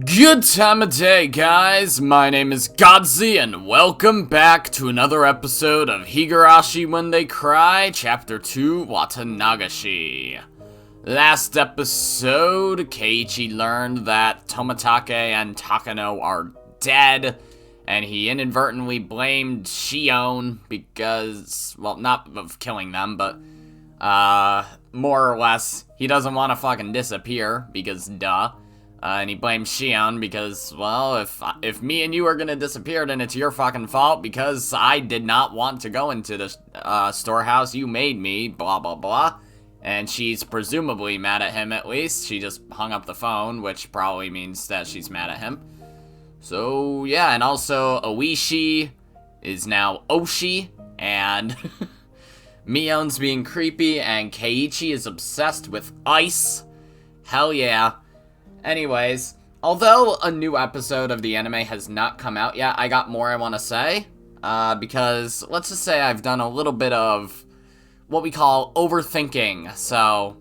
Good time of day, guys. My name is Godzi, and welcome back to another episode of Higurashi When They Cry, Ch.2 Watanagashi. Last episode, Keiichi learned that Tomitake and Takano are dead, and he inadvertently blamed Shion because, well, not of killing them, but, more or less, he doesn't want to fucking disappear, because duh. And he blames Shion because, well, if me and you are gonna disappear, then it's your fucking fault because I did not want to go into the storehouse. You made me, blah, blah, blah. And she's presumably mad at him, at least. She just hung up the phone, which probably means that she's mad at him. So, yeah, and also Oishi is now Oshi, and Mion's being creepy, and Keiichi is obsessed with ice. Hell yeah. Anyways, although a new episode of the anime has not come out yet, I got more I want to say, because let's just say I've done a little bit of what we call overthinking, so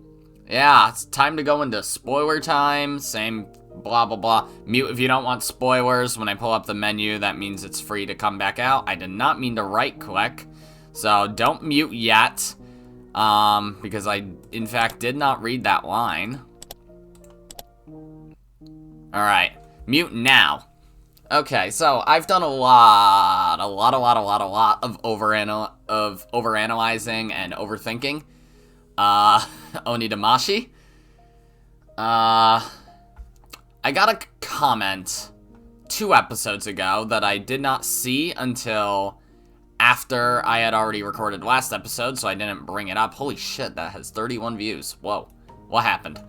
yeah, it's time to go into spoiler time, same blah blah blah. Mute if you don't want spoilers. When I pull up the menu, that means it's free to come back out. I did not mean to right click, so don't mute yet, because I in fact did not read that line. Alright, mute now. Okay, so I've done a lot of overanalyzing and overthinking. Onidamashi. I got a comment 2 episodes ago that I did not see until after I had already recorded last episode, so I didn't bring it up. Holy shit, that has 31 views. Whoa. What happened?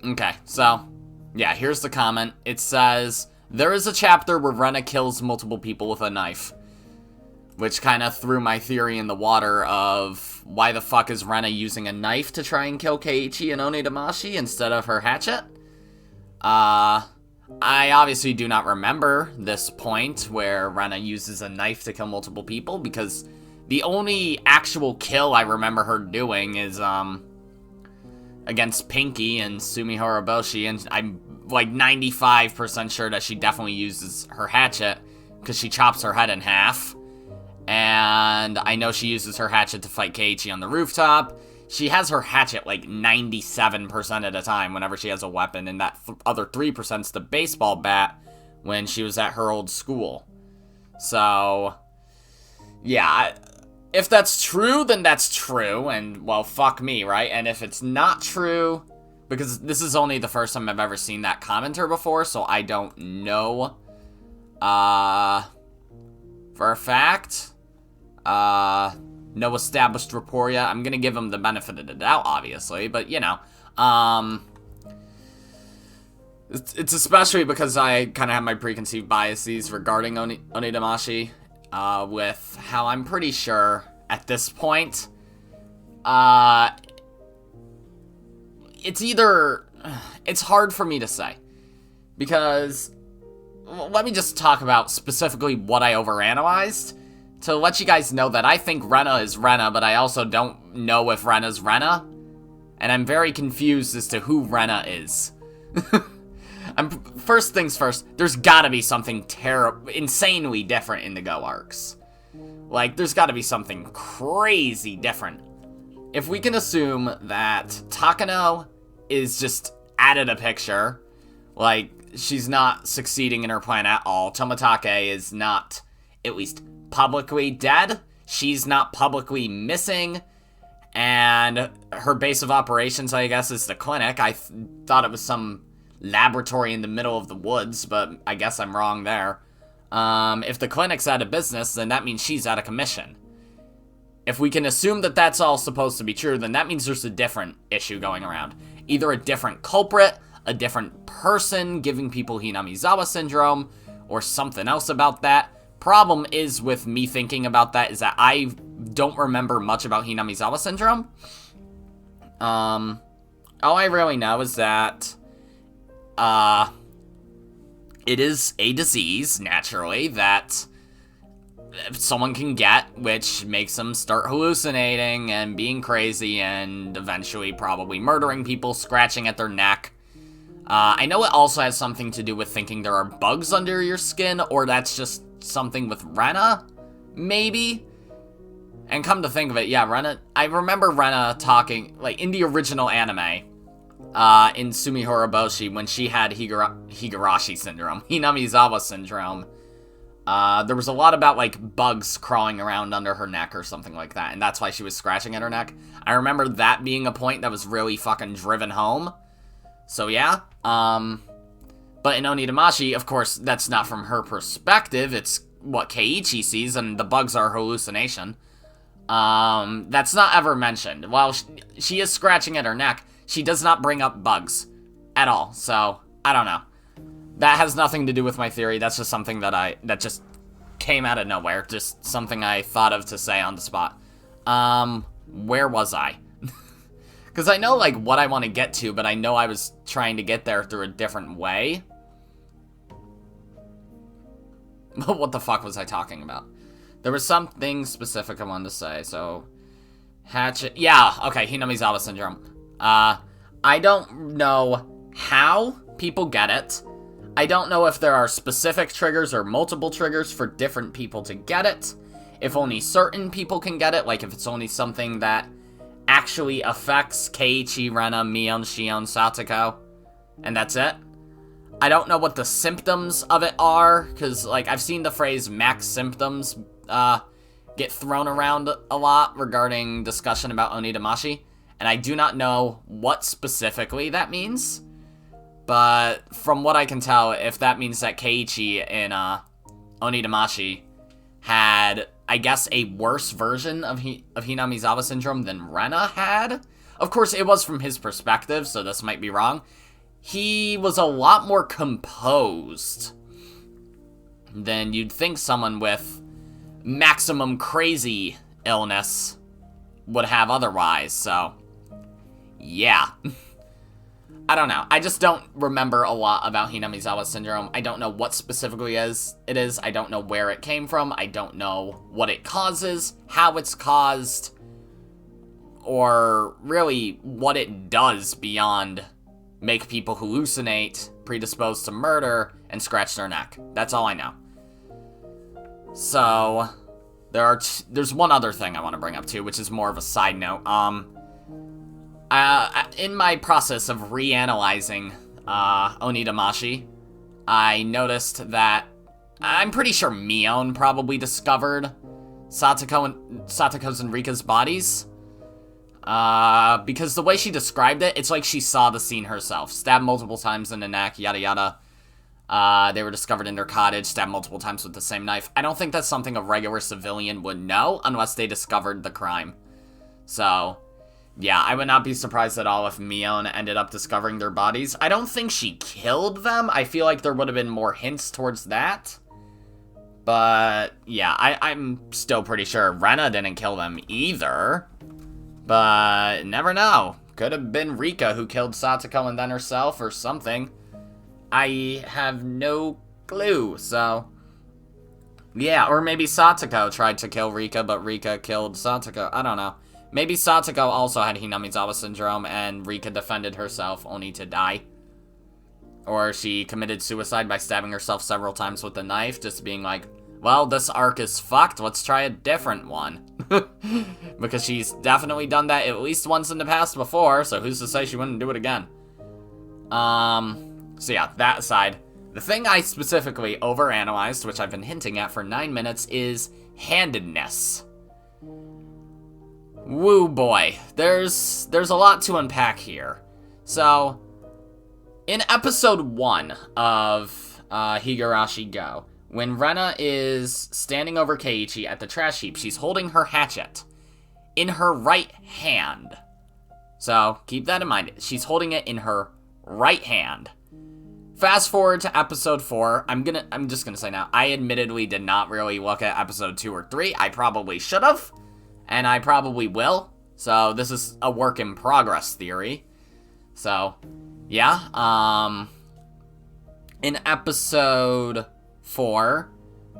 Okay, so, yeah, here's the comment. It says, there is a chapter where Rena kills multiple people with a knife. Which kind of threw my theory in the water of why the fuck is Rena using a knife to try and kill Keiichi and Onidamashi instead of her hatchet? I obviously do not remember this point where Rena uses a knife to kill multiple people, because the only actual kill I remember her doing is, against Pinky and Sumi Horoboshi, and I'm like 95% sure that she definitely uses her hatchet, because she chops her head in half, and I know she uses her hatchet to fight Keiichi on the rooftop. She has her hatchet like 97% of the time whenever she has a weapon, and that other 3%'s the baseball bat when she was at her old school. So, yeah, if that's true, then that's true, and, well, fuck me, right? And if it's not true, because this is only the first time I've ever seen that commenter before, so I don't know, for a fact, no established rapport yet. I'm gonna give him the benefit of the doubt, obviously, but, you know, it's especially because I kind of have my preconceived biases regarding Onidamashi. With how I'm pretty sure, at this point, it's hard for me to say, because, let me just talk about specifically what I overanalyzed, to let you guys know that I think Rena is Rena, but I also don't know if Rena's Rena, and I'm very confused as to who Rena is. First things first, there's gotta be something insanely different in the Go arcs. Like, there's gotta be something crazy different. If we can assume that Takano is just out of the picture, like, she's not succeeding in her plan at all, Tomitake is not, at least publicly dead, she's not publicly missing, and her base of operations, I guess, is the clinic. I thought it was some laboratory in the middle of the woods, but I guess I'm wrong there. If the clinic's out of business, then that means she's out of commission. If we can assume that that's all supposed to be true, then that means there's a different issue going around. Either a different culprit, a different person giving people Hinamizawa syndrome, or something else about that. Problem is with me thinking about that is that I don't remember much about Hinamizawa syndrome. All I really know is that it is a disease, naturally, that someone can get, which makes them start hallucinating and being crazy and eventually probably murdering people, scratching at their neck. I know it also has something to do with thinking there are bugs under your skin, or that's just something with Rena, maybe? And come to think of it, yeah, Rena, I remember Rena talking, like, in the original anime, in Sumihoroboshi, when she had Higurashi syndrome, Hinamizawa syndrome, there was a lot about, like, bugs crawling around under her neck or something like that, and that's why she was scratching at her neck. I remember that being a point that was really fucking driven home. So, yeah. But in Onitamashi, of course, that's not from her perspective. It's what Keiichi sees, and the bugs are hallucination. That's not ever mentioned. While she is scratching at her neck, she does not bring up bugs at all. So, I don't know. That has nothing to do with my theory. That's just something that just came out of nowhere. Just something I thought of to say on the spot. Where was I? Because I know, like, what I want to get to, but I know I was trying to get there through a different way. What the fuck was I talking about? There was something specific I wanted to say, so... Hatchet... Yeah, okay, Hinamizawa syndrome. I don't know how people get it. I don't know if there are specific triggers or multiple triggers for different people to get it. If only certain people can get it, like if it's only something that actually affects Keiichi, Rena, Mion, Shion, Satoko, and that's it. I don't know what the symptoms of it are, because, like, I've seen the phrase max symptoms get thrown around a lot regarding discussion about Onitamashi, and I do not know what specifically that means, but from what I can tell, if that means that Keiichi in Onitamashi had, I guess, a worse version of Hinamizawa syndrome than Rena had. Of course, it was from his perspective, so this might be wrong. He was a lot more composed than you'd think someone with maximum crazy illness would have otherwise, so yeah. I don't know. I just don't remember a lot about Hinamizawa syndrome. I don't know what specifically it is. I don't know where it came from. I don't know what it causes, how it's caused, or really what it does beyond make people hallucinate, predisposed to murder, and scratch their neck. That's all I know. So, there's one other thing I want to bring up too, which is more of a side note. In my process of reanalyzing Onitamashi, I noticed that I'm pretty sure Mion probably discovered Satoko's and Rika's bodies. Because the way she described it, it's like she saw the scene herself. Stabbed multiple times in the neck, yada yada. They were discovered in their cottage, stabbed multiple times with the same knife. I don't think that's something a regular civilian would know unless they discovered the crime. So, yeah, I would not be surprised at all if Mion ended up discovering their bodies. I don't think she killed them. I feel like there would have been more hints towards that. But, yeah, I'm still pretty sure Rena didn't kill them either. But, never know. Could have been Rika who killed Satoko and then herself or something. I have no clue, so... Yeah, or maybe Satoko tried to kill Rika, but Rika killed Satoko. I don't know. Maybe Satoko also had Hinamizawa syndrome and Rika defended herself only to die. Or she committed suicide by stabbing herself several times with a knife, just being like, well, this arc is fucked, let's try a different one. Because she's definitely done that at least once in the past before, so who's to say she wouldn't do it again? So yeah, that aside, the thing I specifically overanalyzed, which I've been hinting at for 9 minutes, is handedness. Woo boy, there's a lot to unpack here. So, in episode 1 of Higurashi Go, when Rena is standing over Keiichi at the trash heap, she's holding her hatchet in her right hand. So, keep that in mind. She's holding it in her right hand. Fast forward to episode 4. I'm just gonna say now, I admittedly did not really look at episode 2 or 3. I probably should have, and I probably will. So, this is a work in progress theory. So, yeah, in episode 4,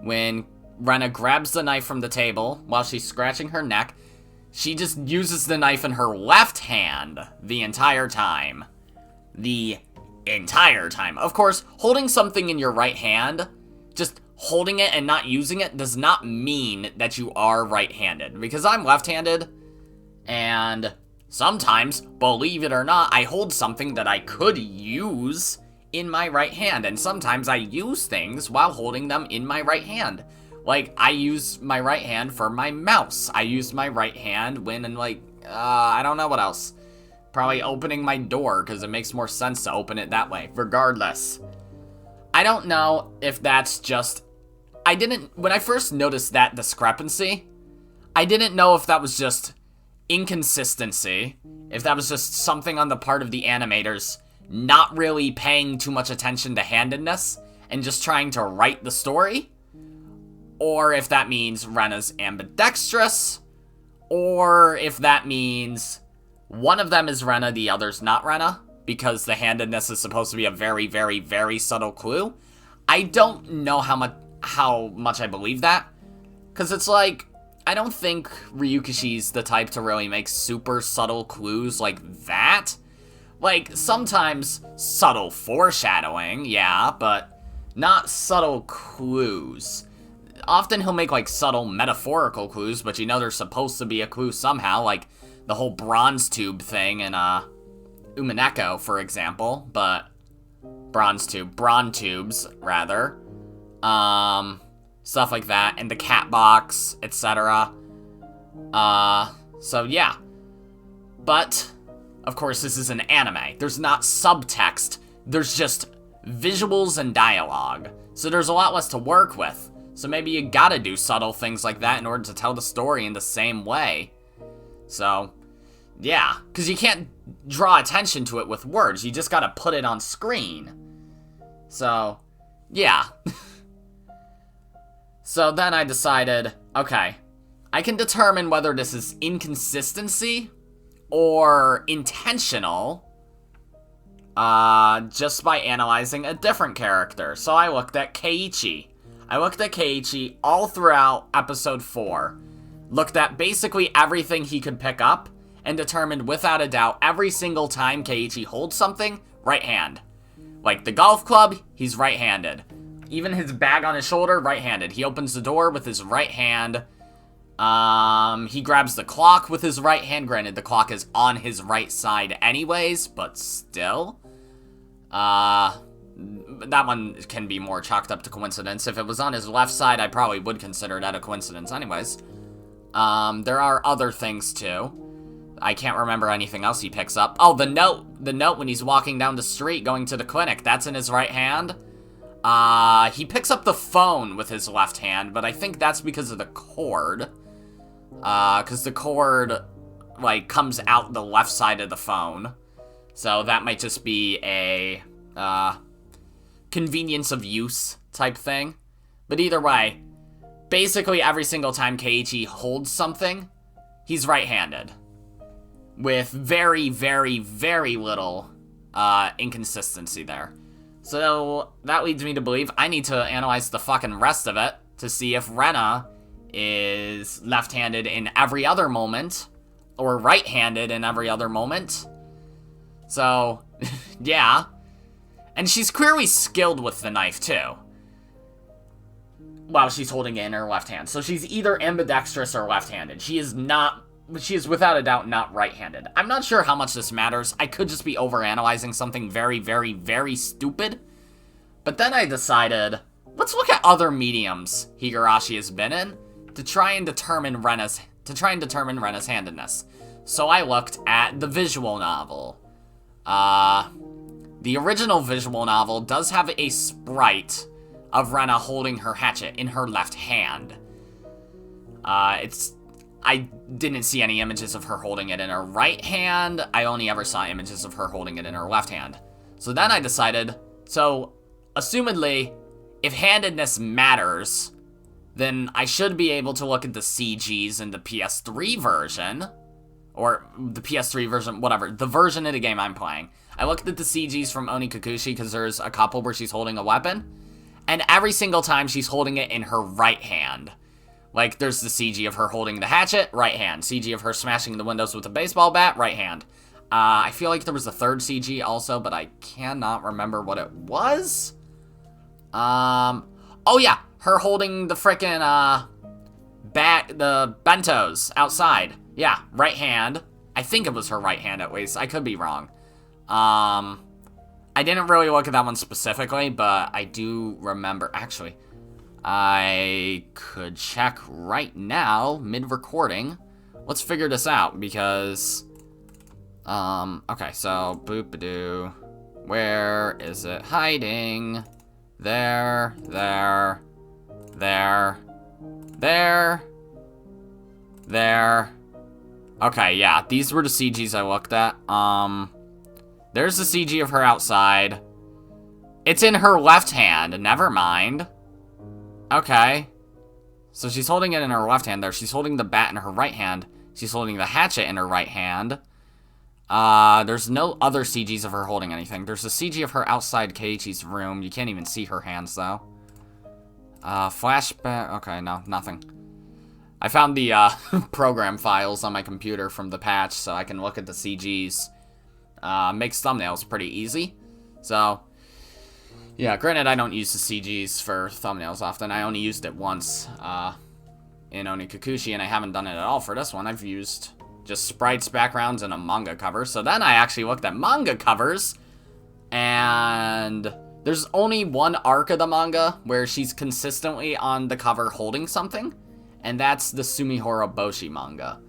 when Rena grabs the knife from the table while she's scratching her neck. She just uses the knife in her left hand the entire time. The entire time. Of course, holding something in your right hand, just holding it and not using it, does not mean that you are right-handed. Because I'm left-handed, and sometimes, believe it or not, I hold something that I could use in my right hand. And sometimes I use things while holding them in my right hand. Like, I use my right hand for my mouse. I use my right hand when, I don't know what else. Probably opening my door, because it makes more sense to open it that way. Regardless, I don't know if that's just... when I first noticed that discrepancy, I didn't know if that was just inconsistency, if that was just something on the part of the animators not really paying too much attention to handedness and just trying to write the story, or if that means Rena's ambidextrous, or if that means one of them is Rena, the other's not Rena, because the handedness is supposed to be a very, very, very subtle clue. I don't know how much I believe that, because it's like, I don't think Ryukishi's the type to really make super subtle clues like that. Like, sometimes subtle foreshadowing, yeah, but not subtle clues. Often he'll make, like, subtle metaphorical clues, but you know there's supposed to be a clue somehow, like the whole bronze tube thing in, Umineko, for example, but bronze tubes, rather. Stuff like that, and the cat box, etc. So yeah. But, of course, this is an anime. There's not subtext, there's just visuals and dialogue. So there's a lot less to work with. So maybe you gotta do subtle things like that in order to tell the story in the same way. So, yeah, because you can't draw attention to it with words, you just gotta put it on screen. So, yeah. So then I decided, okay, I can determine whether this is inconsistency or intentional just by analyzing a different character. So I looked at Keiichi. I looked at Keiichi all throughout episode 4, looked at basically everything he could pick up, and determined without a doubt every single time Keiichi holds something, right hand. Like the golf club, he's right-handed. Even his bag on his shoulder, right-handed. He opens the door with his right hand. He grabs the clock with his right hand. Granted, the clock is on his right side anyways, but still. That one can be more chalked up to coincidence. If it was on his left side, I probably would consider that a coincidence anyways. There are other things too. I can't remember anything else he picks up. Oh, the note when he's walking down the street going to the clinic, that's in his right hand. He picks up the phone with his left hand, but I think that's because of the cord. Because the cord, like, comes out the left side of the phone. So that might just be a, convenience of use type thing. But either way, basically every single time Keiichi holds something, he's right-handed. With very, very, very little, inconsistency there. So, that leads me to believe I need to analyze the fucking rest of it to see if Rena is left-handed in every other moment, or right-handed in every other moment. So, yeah. And she's clearly skilled with the knife, too. While she's holding it in her left hand. So she's either ambidextrous or left-handed. She is without a doubt not right-handed. I'm not sure how much this matters. I could just be overanalyzing something very, very, very stupid. But then I decided, let's look at other mediums Higurashi has been in to try and determine Rena's handedness. So I looked at the visual novel. The original visual novel does have a sprite of Rena holding her hatchet in her left hand. I didn't see any images of her holding it in her right hand. I only ever saw images of her holding it in her left hand. So then I decided, assumedly, if handedness matters, then I should be able to look at the CGs in the PS3 version, or the PS3 version, whatever, the version of the game I'm playing. I looked at the CGs from Onikakushi because there's a couple where she's holding a weapon, And every single time she's holding it in her right hand. Like, there's the CG of her holding the hatchet, right hand. CG of her smashing the windows with a baseball bat, right hand. I feel like there was a third CG also, but I cannot remember what it was. Oh yeah, her holding the frickin', the bentos outside. Yeah, right hand. I think it was her right hand at least. I could be wrong. I didn't really look at that one specifically, but I do remember. Actually, I could check right now, mid-recording. Let's figure this out, because... okay, so, boop-a-doo. Where is it hiding? There. Okay, yeah, these were the CGs I looked at. There's the CG of her outside. It's in her left hand, never mind. Okay. So she's holding it in her left hand there. She's holding the bat in her right hand. She's holding the hatchet in her right hand. There's no other CGs of her holding anything. There's a CG of her outside Keiichi's room. You can't even see her hands, though. Flashback. Okay, no, nothing. I found the, program files on my computer from the patch, so I can look at the CGs. Makes thumbnails pretty easy. So, yeah, granted, I don't use the CGs for thumbnails often. I only used it once, in Onikakushi, and I haven't done it at all for this one. I've used just sprites, backgrounds, and a manga cover. So then I actually looked at manga covers, and there's only one arc of the manga where she's consistently on the cover holding something, and that's the Sumihoro Boshi manga.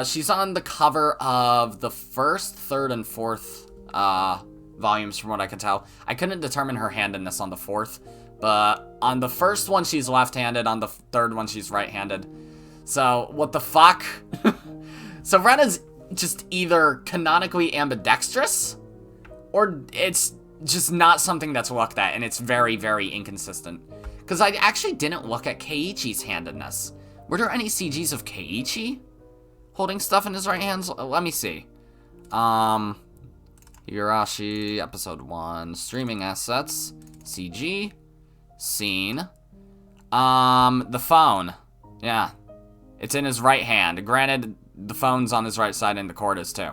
She's on the cover of the first, third, and fourth, volumes from what I can tell. I couldn't determine her handedness on the fourth, but on the first one she's left-handed, on the third one she's right-handed. So, what the fuck? So Rena's just either canonically ambidextrous, or it's just not something that's looked at, and it's very, very inconsistent. Because I actually didn't look at Keiichi's handedness. Were there any CGs of Keiichi holding stuff in his right hands? Let me see. Higurashi, episode 1, streaming assets, CG, scene. The phone. Yeah. It's in his right hand. Granted, the phone's on his right side and the cord is too.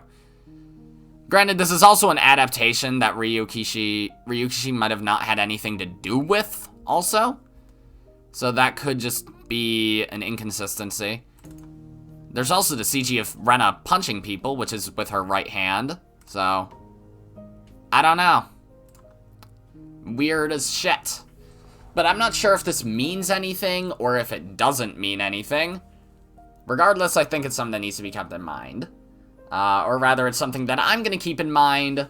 Granted, this is also an adaptation that Ryukishi might have not had anything to do with, also. So that could just be an inconsistency. There's also the CG of Rena punching people, which is with her right hand. So, I don't know. Weird as shit. But I'm not sure if this means anything or if it doesn't mean anything. Regardless, I think it's something that needs to be kept in mind. Or rather, it's something that I'm going to keep in mind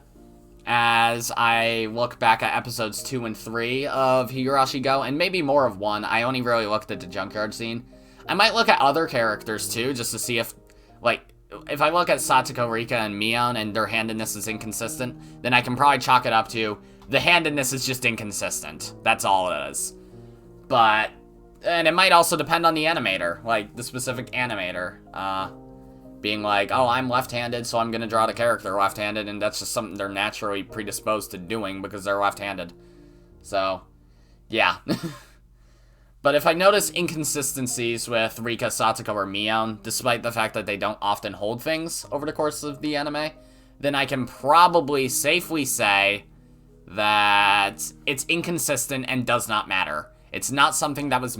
as I look back at episodes 2 and 3 of Higurashi Go, and maybe more of 1. I only really looked at the junkyard scene. I might look at other characters too, just to see if, like, if I look at Satoko, Rika, and Mion, and their handedness is inconsistent, then I can probably chalk it up to the handedness is just inconsistent. That's all it is. But, and it might also depend on the animator, like, the specific animator, being like, oh, I'm left-handed, so I'm gonna draw the character left-handed, and that's just something they're naturally predisposed to doing because they're left-handed. So, yeah. But if I notice inconsistencies with Rika, Satoko, or Mion, despite the fact that they don't often hold things over the course of the anime, then I can probably safely say that it's inconsistent and does not matter. It's not something that was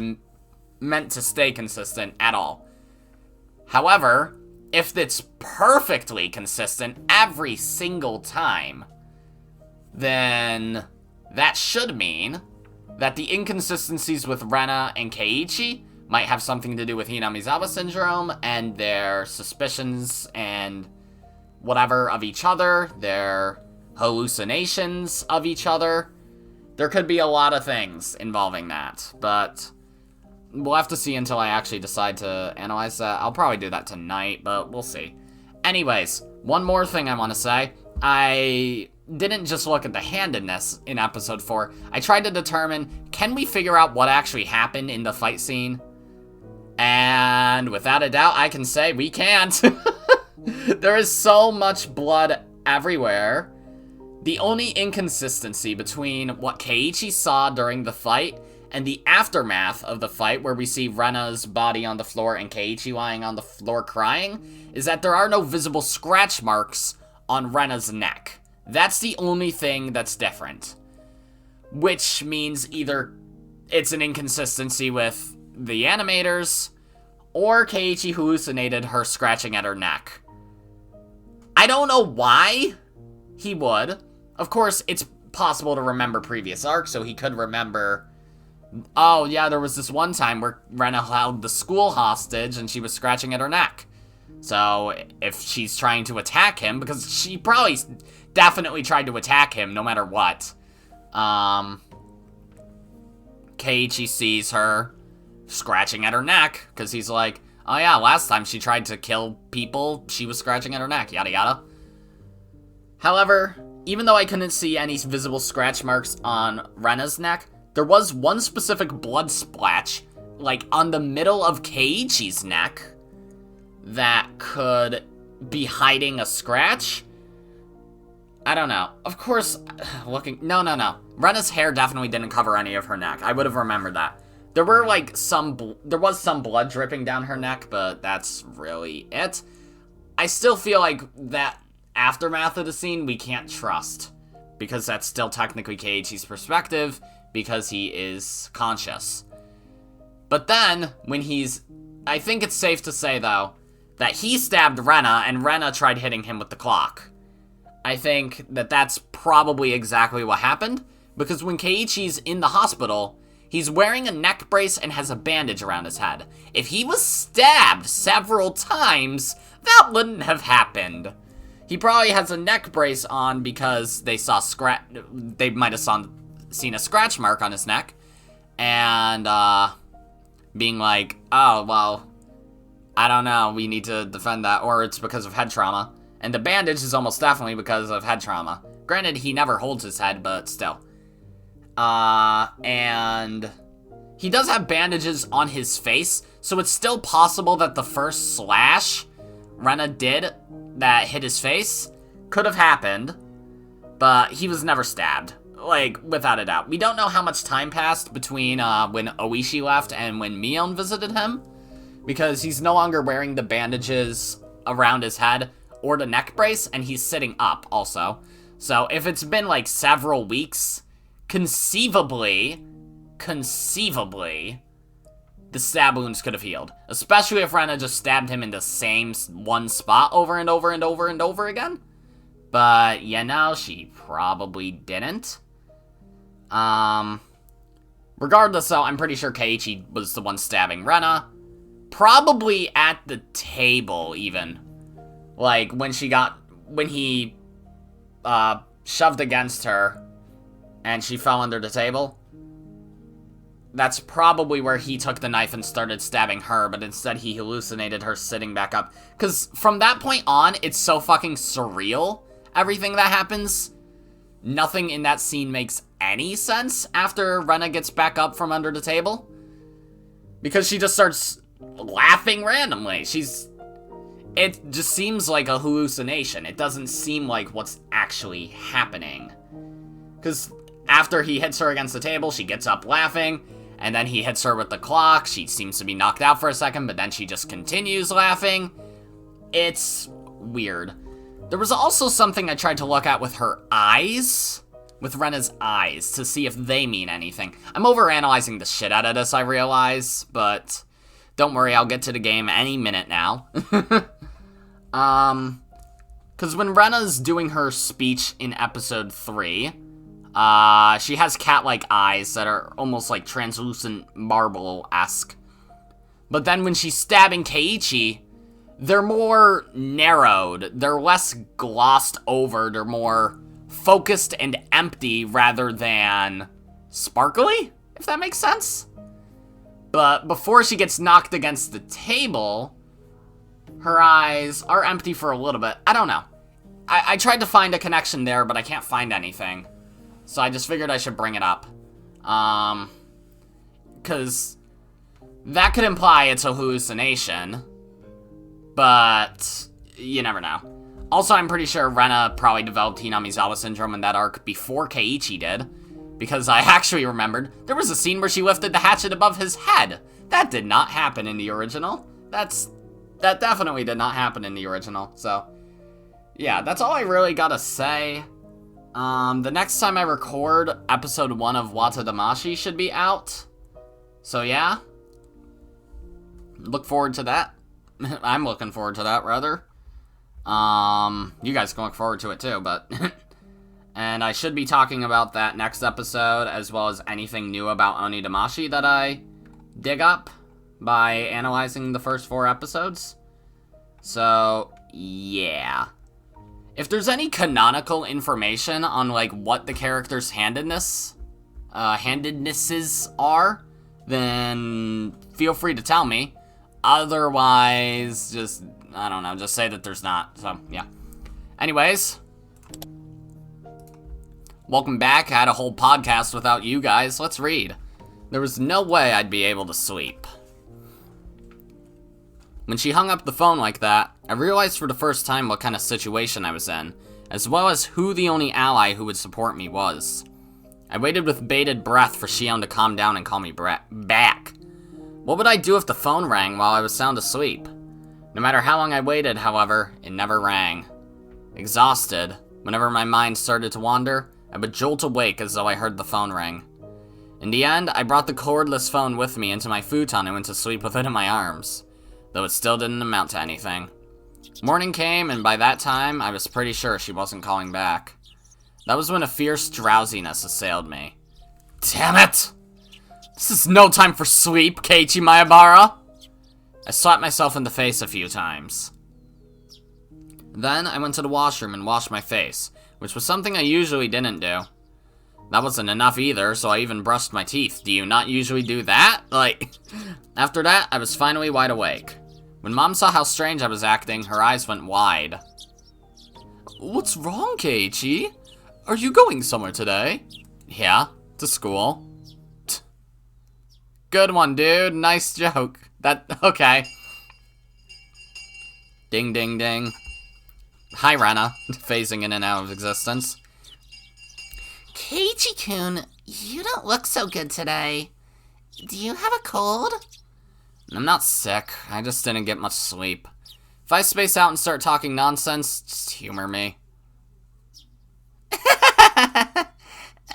meant to stay consistent at all. However, if it's perfectly consistent every single time, then that should mean that the inconsistencies with Rena and Keiichi might have something to do with Hinamizawa syndrome and their suspicions and whatever of each other, their hallucinations of each other. There could be a lot of things involving that, but we'll have to see until I actually decide to analyze that. I'll probably do that tonight, but we'll see. Anyways, one more thing I want to say. I didn't just look at the handedness in episode 4. I tried to determine, can we figure out what actually happened in the fight scene? And without a doubt, I can say we can't. There is so much blood everywhere The only inconsistency between what Keiichi saw during the fight and the aftermath of the fight, where we see Rena's body on the floor and Keiichi lying on the floor crying, is that there are no visible scratch marks on Rena's neck. That's the only thing that's different. Which means either it's an inconsistency with the animators, or Keiichi hallucinated her scratching at her neck. I don't know why he would. Of course, it's possible to remember previous arcs, so he could remember, oh yeah, there was this one time where Rena held the school hostage and she was scratching at her neck. So if she's trying to attack him, because she probably definitely tried to attack him no matter what, Keiichi sees her scratching at her neck, because he's like, oh yeah, last time she tried to kill people, she was scratching at her neck, yada yada. However, even though I couldn't see any visible scratch marks on Rena's neck, there was one specific blood splash, like, on the middle of Keiichi's neck that could be hiding a scratch. I don't know. Of course, no. Rena's hair definitely didn't cover any of her neck. I would have remembered that. There were, like, there was some blood dripping down her neck, but that's really it. I still feel like that aftermath of the scene we can't trust, because that's still technically Keiichi's perspective, because he is conscious. But then, when I think it's safe to say, though, that he stabbed Rena, and Rena tried hitting him with the clock. I think that that's probably exactly what happened, because when Keiichi's in the hospital, he's wearing a neck brace and has a bandage around his head. If he was stabbed several times, that wouldn't have happened. He probably has a neck brace on because they might have seen a scratch mark on his neck, and being like, oh, well, I don't know, we need to defend that, or it's because of head trauma. And the bandage is almost definitely because of head trauma. Granted, he never holds his head, but still. And he does have bandages on his face, so it's still possible that the first slash Rena did that hit his face could have happened, but he was never stabbed. Like, without a doubt. We don't know how much time passed between when Oishi left and when Mion visited him, because he's no longer wearing the bandages around his head or the neck brace, and he's sitting up also. So if it's been like several weeks, conceivably, the stab wounds could have healed. Especially if Rena just stabbed him in the same one spot over and over and over and over again. But, you know, she probably didn't. Regardless, though, I'm pretty sure Keiichi was the one stabbing Rena. Probably at the table, even. Like, when he shoved against her and she fell under the table. That's probably where he took the knife and started stabbing her, but instead he hallucinated her sitting back up. Because from that point on, it's so fucking surreal, everything that happens. Nothing in that scene makes any sense after Rena gets back up from under the table. Because she just starts laughing randomly. It just seems like a hallucination. It doesn't seem like what's actually happening. Because after he hits her against the table, she gets up laughing, and then he hits her with the clock. She seems to be knocked out for a second, but then she just continues laughing. It's weird. There was also something I tried to look at with her eyes, with Rena's eyes, to see if they mean anything. I'm overanalyzing the shit out of this, I realize, but don't worry, I'll get to the game any minute now. Because when Rena's doing her speech in episode 3, she has cat-like eyes that are almost like translucent marble-esque. But then when she's stabbing Keiichi, they're more narrowed, they're less glossed over, they're more focused and empty rather than sparkly, if that makes sense. But before she gets knocked against the table, her eyes are empty for a little bit. I don't know. I tried to find a connection there, but I can't find anything. So I just figured I should bring it up. Because that could imply it's a hallucination. But you never know. Also, I'm pretty sure Rena probably developed Hinamizawa syndrome in that arc before Keiichi did. Because I actually remembered, there was a scene where she lifted the hatchet above his head. That did not happen in the original. That definitely did not happen in the original. So, yeah, that's all I really gotta say. The next time I record, episode 1 of Watanagashi should be out. So, yeah. Look forward to that. I'm looking forward to that, rather. You guys can look forward to it too, but... And I should be talking about that next episode, as well as anything new about Onidamashi that I dig up by analyzing the first 4 episodes. So, yeah. If there's any canonical information on, like, what the characters' handednesses are, then feel free to tell me. Otherwise, just, I don't know, just say that there's not. So, yeah. Anyways, welcome back. I had a whole podcast without you guys. Let's read. There was no way I'd be able to sleep. When she hung up the phone like that, I realized for the first time what kind of situation I was in, as well as who the only ally who would support me was. I waited with bated breath for Shion to calm down and call me back. What would I do if the phone rang while I was sound asleep? No matter how long I waited, however, it never rang. Exhausted, whenever my mind started to wander, I would jolt awake as though I heard the phone ring. In the end, I brought the cordless phone with me into my futon and went to sleep with it in my arms, though it still didn't amount to anything. Morning came, and by that time, I was pretty sure she wasn't calling back. That was when a fierce drowsiness assailed me. Damn it! This is no time for sleep, Keiichi Maebara! I slapped myself in the face a few times. Then, I went to the washroom and washed my face, which was something I usually didn't do. That wasn't enough either, so I even brushed my teeth. Do you not usually do that? Like, after that, I was finally wide awake. When Mom saw how strange I was acting, her eyes went wide. What's wrong, Keiichi? Are you going somewhere today? Yeah, to school. Good one, dude. Nice joke. Okay. Ding, ding, ding. Hi, Rena. Phasing in and out of existence. Keiichi-kun, you don't look so good today. Do you have a cold? I'm not sick. I just didn't get much sleep. If I space out and start talking nonsense, just humor me.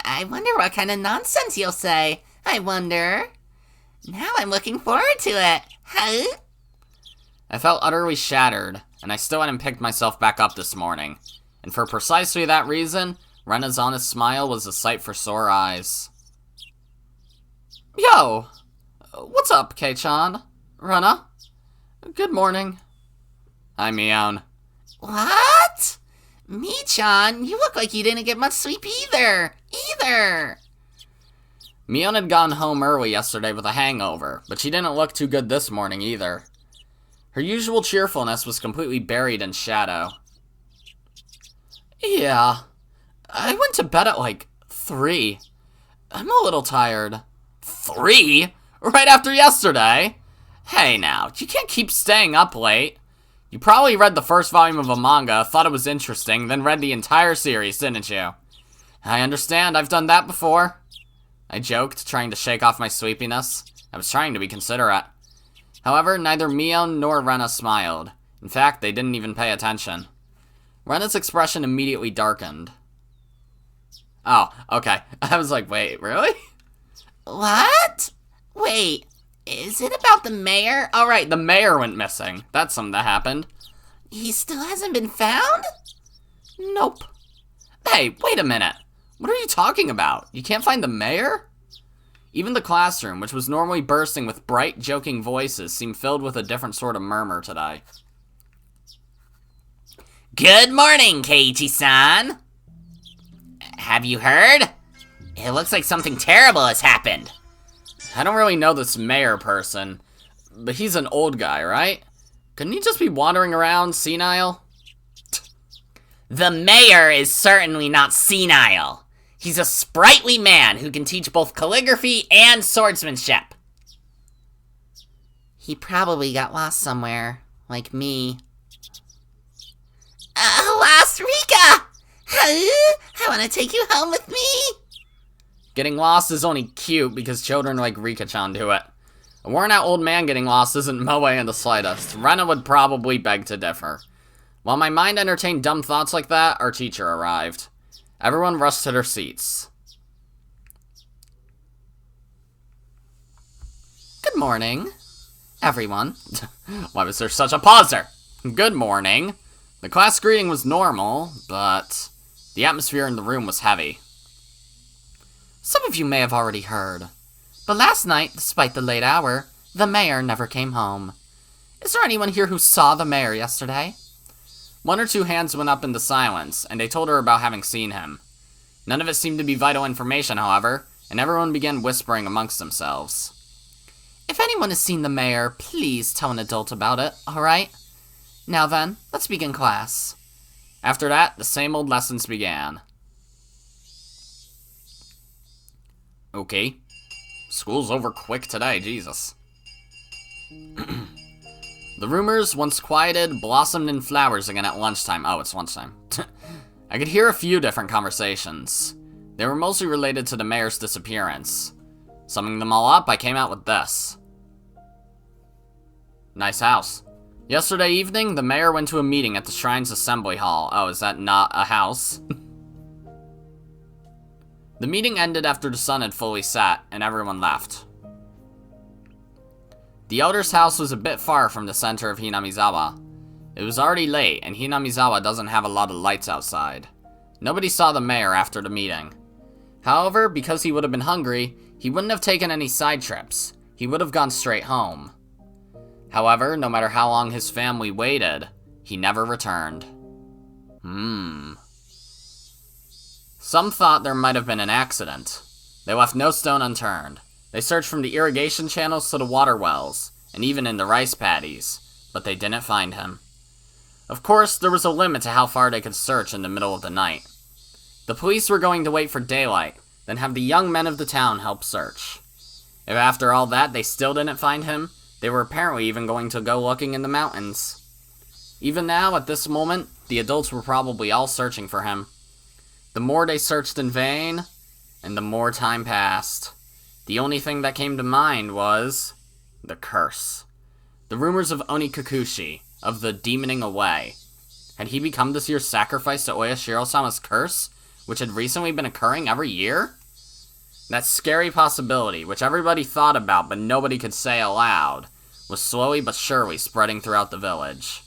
I wonder what kind of nonsense you'll say. I wonder. Now I'm looking forward to it. Huh? I felt utterly shattered, and I still hadn't picked myself back up this morning. And for precisely that reason, Rena's honest smile was a sight for sore eyes. Yo! What's up, Kei-chan? Rena? Good morning. Hi, Mion. What? Mi-chan, you look like you didn't get much sleep either. Mion had gone home early yesterday with a hangover, but she didn't look too good this morning either. Her usual cheerfulness was completely buried in shadow. Yeah, I went to bed at like 3. I'm a little tired. 3? Right after yesterday? Hey now, you can't keep staying up late. You probably read the first volume of a manga, thought it was interesting, then read the entire series, didn't you? I understand, I've done that before. I joked, trying to shake off my sleepiness. I was trying to be considerate. However, neither Mion nor Rena smiled. In fact, they didn't even pay attention. Rena's expression immediately darkened. Oh, okay. I was like, wait, really? What? Wait, is it about the mayor? Oh, right, the mayor went missing. That's something that happened. He still hasn't been found? Nope. Hey, wait a minute. What are you talking about? You can't find the mayor? Even the classroom, which was normally bursting with bright, joking voices, seemed filled with a different sort of murmur today. Good morning, Keiichi-san. Have you heard? It looks like something terrible has happened. I don't really know this mayor person, but he's an old guy, right? Couldn't he just be wandering around senile? The mayor is certainly not senile. He's a sprightly man who can teach both calligraphy and swordsmanship. He probably got lost somewhere, like me. lost Rika! I want to take you home with me! Getting lost is only cute because children like Rika-chan do it. A worn-out old man getting lost isn't moe in the slightest. Rena would probably beg to differ. While my mind entertained dumb thoughts like that, our teacher arrived. Everyone rushed to their seats. Good morning, everyone. Why was there such a pause there? Good morning. The class greeting was normal, but the atmosphere in the room was heavy. Some of you may have already heard, but last night, despite the late hour, the mayor never came home. Is there anyone here who saw the mayor yesterday? One or two hands went up into silence, and they told her about having seen him. None of it seemed to be vital information, however, and everyone began whispering amongst themselves. If anyone has seen the mayor, please tell an adult about it, alright? Now then, let's begin class. After that, the same old lessons began. Okay. School's over quick today, Jesus. The rumors, once quieted, blossomed in flowers again at lunchtime. Oh, it's lunchtime. I could hear a few different conversations. They were mostly related to the mayor's disappearance. Summing them all up, I came out with this. Nice house. Yesterday evening, the mayor went to a meeting at the Shrine's Assembly Hall. Oh, is that not a house? The meeting ended after the sun had fully set, and everyone left. The elder's house was a bit far from the center of Hinamizawa. It was already late, and Hinamizawa doesn't have a lot of lights outside. Nobody saw the mayor after the meeting. However, because he would have been hungry, he wouldn't have taken any side trips. He would have gone straight home. However, no matter how long his family waited, he never returned. Some thought there might have been an accident. They left no stone unturned. They searched from the irrigation channels to the water wells, and even in the rice paddies, but they didn't find him. Of course, there was a limit to how far they could search in the middle of the night. The police were going to wait for daylight, then have the young men of the town help search. If after all that they still didn't find him, they were apparently even going to go looking in the mountains. Even now, at this moment, the adults were probably all searching for him. The more they searched in vain, and the more time passed. The only thing that came to mind was the curse. The rumors of Onikakushi, of the demoning away. Had he become this year's sacrifice to Oyashiro-sama's curse, which had recently been occurring every year? That scary possibility, which everybody thought about but nobody could say aloud, was slowly but surely spreading throughout the village.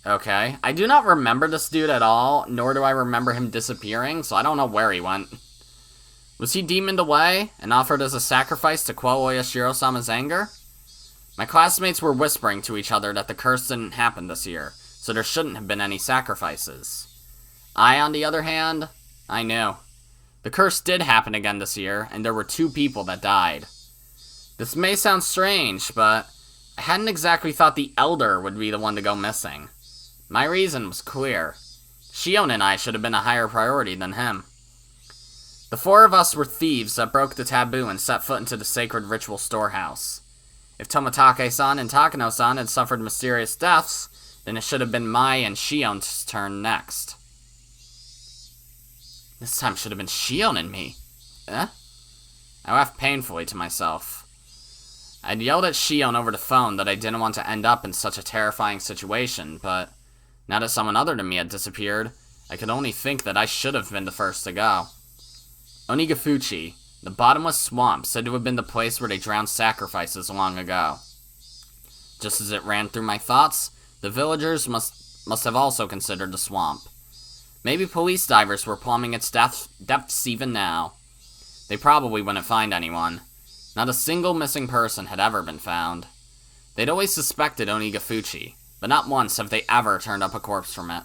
Okay, I do not remember this dude at all, nor do I remember him disappearing, so I don't know where he went. Was he demoned away, and offered as a sacrifice to quell Oyashiro-sama's anger? My classmates were whispering to each other that the curse didn't happen this year, so there shouldn't have been any sacrifices. I, on the other hand, I knew. The curse did happen again this year, and there were 2 people that died. This may sound strange, but I hadn't exactly thought the elder would be the one to go missing. My reason was clear. Shion and I should have been a higher priority than him. The 4 of us were thieves that broke the taboo and set foot into the sacred ritual storehouse. If Toмотake-san and Takano-san had suffered mysterious deaths, then it should have been my and Shion's turn next. This time should have been Shion and me. Eh? I laughed painfully to myself. I'd yelled at Shion over the phone that I didn't want to end up in such a terrifying situation, but now that someone other than me had disappeared, I could only think that I should have been the first to go. Onigafuchi, the bottomless swamp, said to have been the place where they drowned sacrifices long ago. Just as it ran through my thoughts, the villagers must have also considered the swamp. Maybe police divers were plumbing its depths even now. They probably wouldn't find anyone. Not a single missing person had ever been found. They'd always suspected Onigafuchi, but not once have they ever turned up a corpse from it.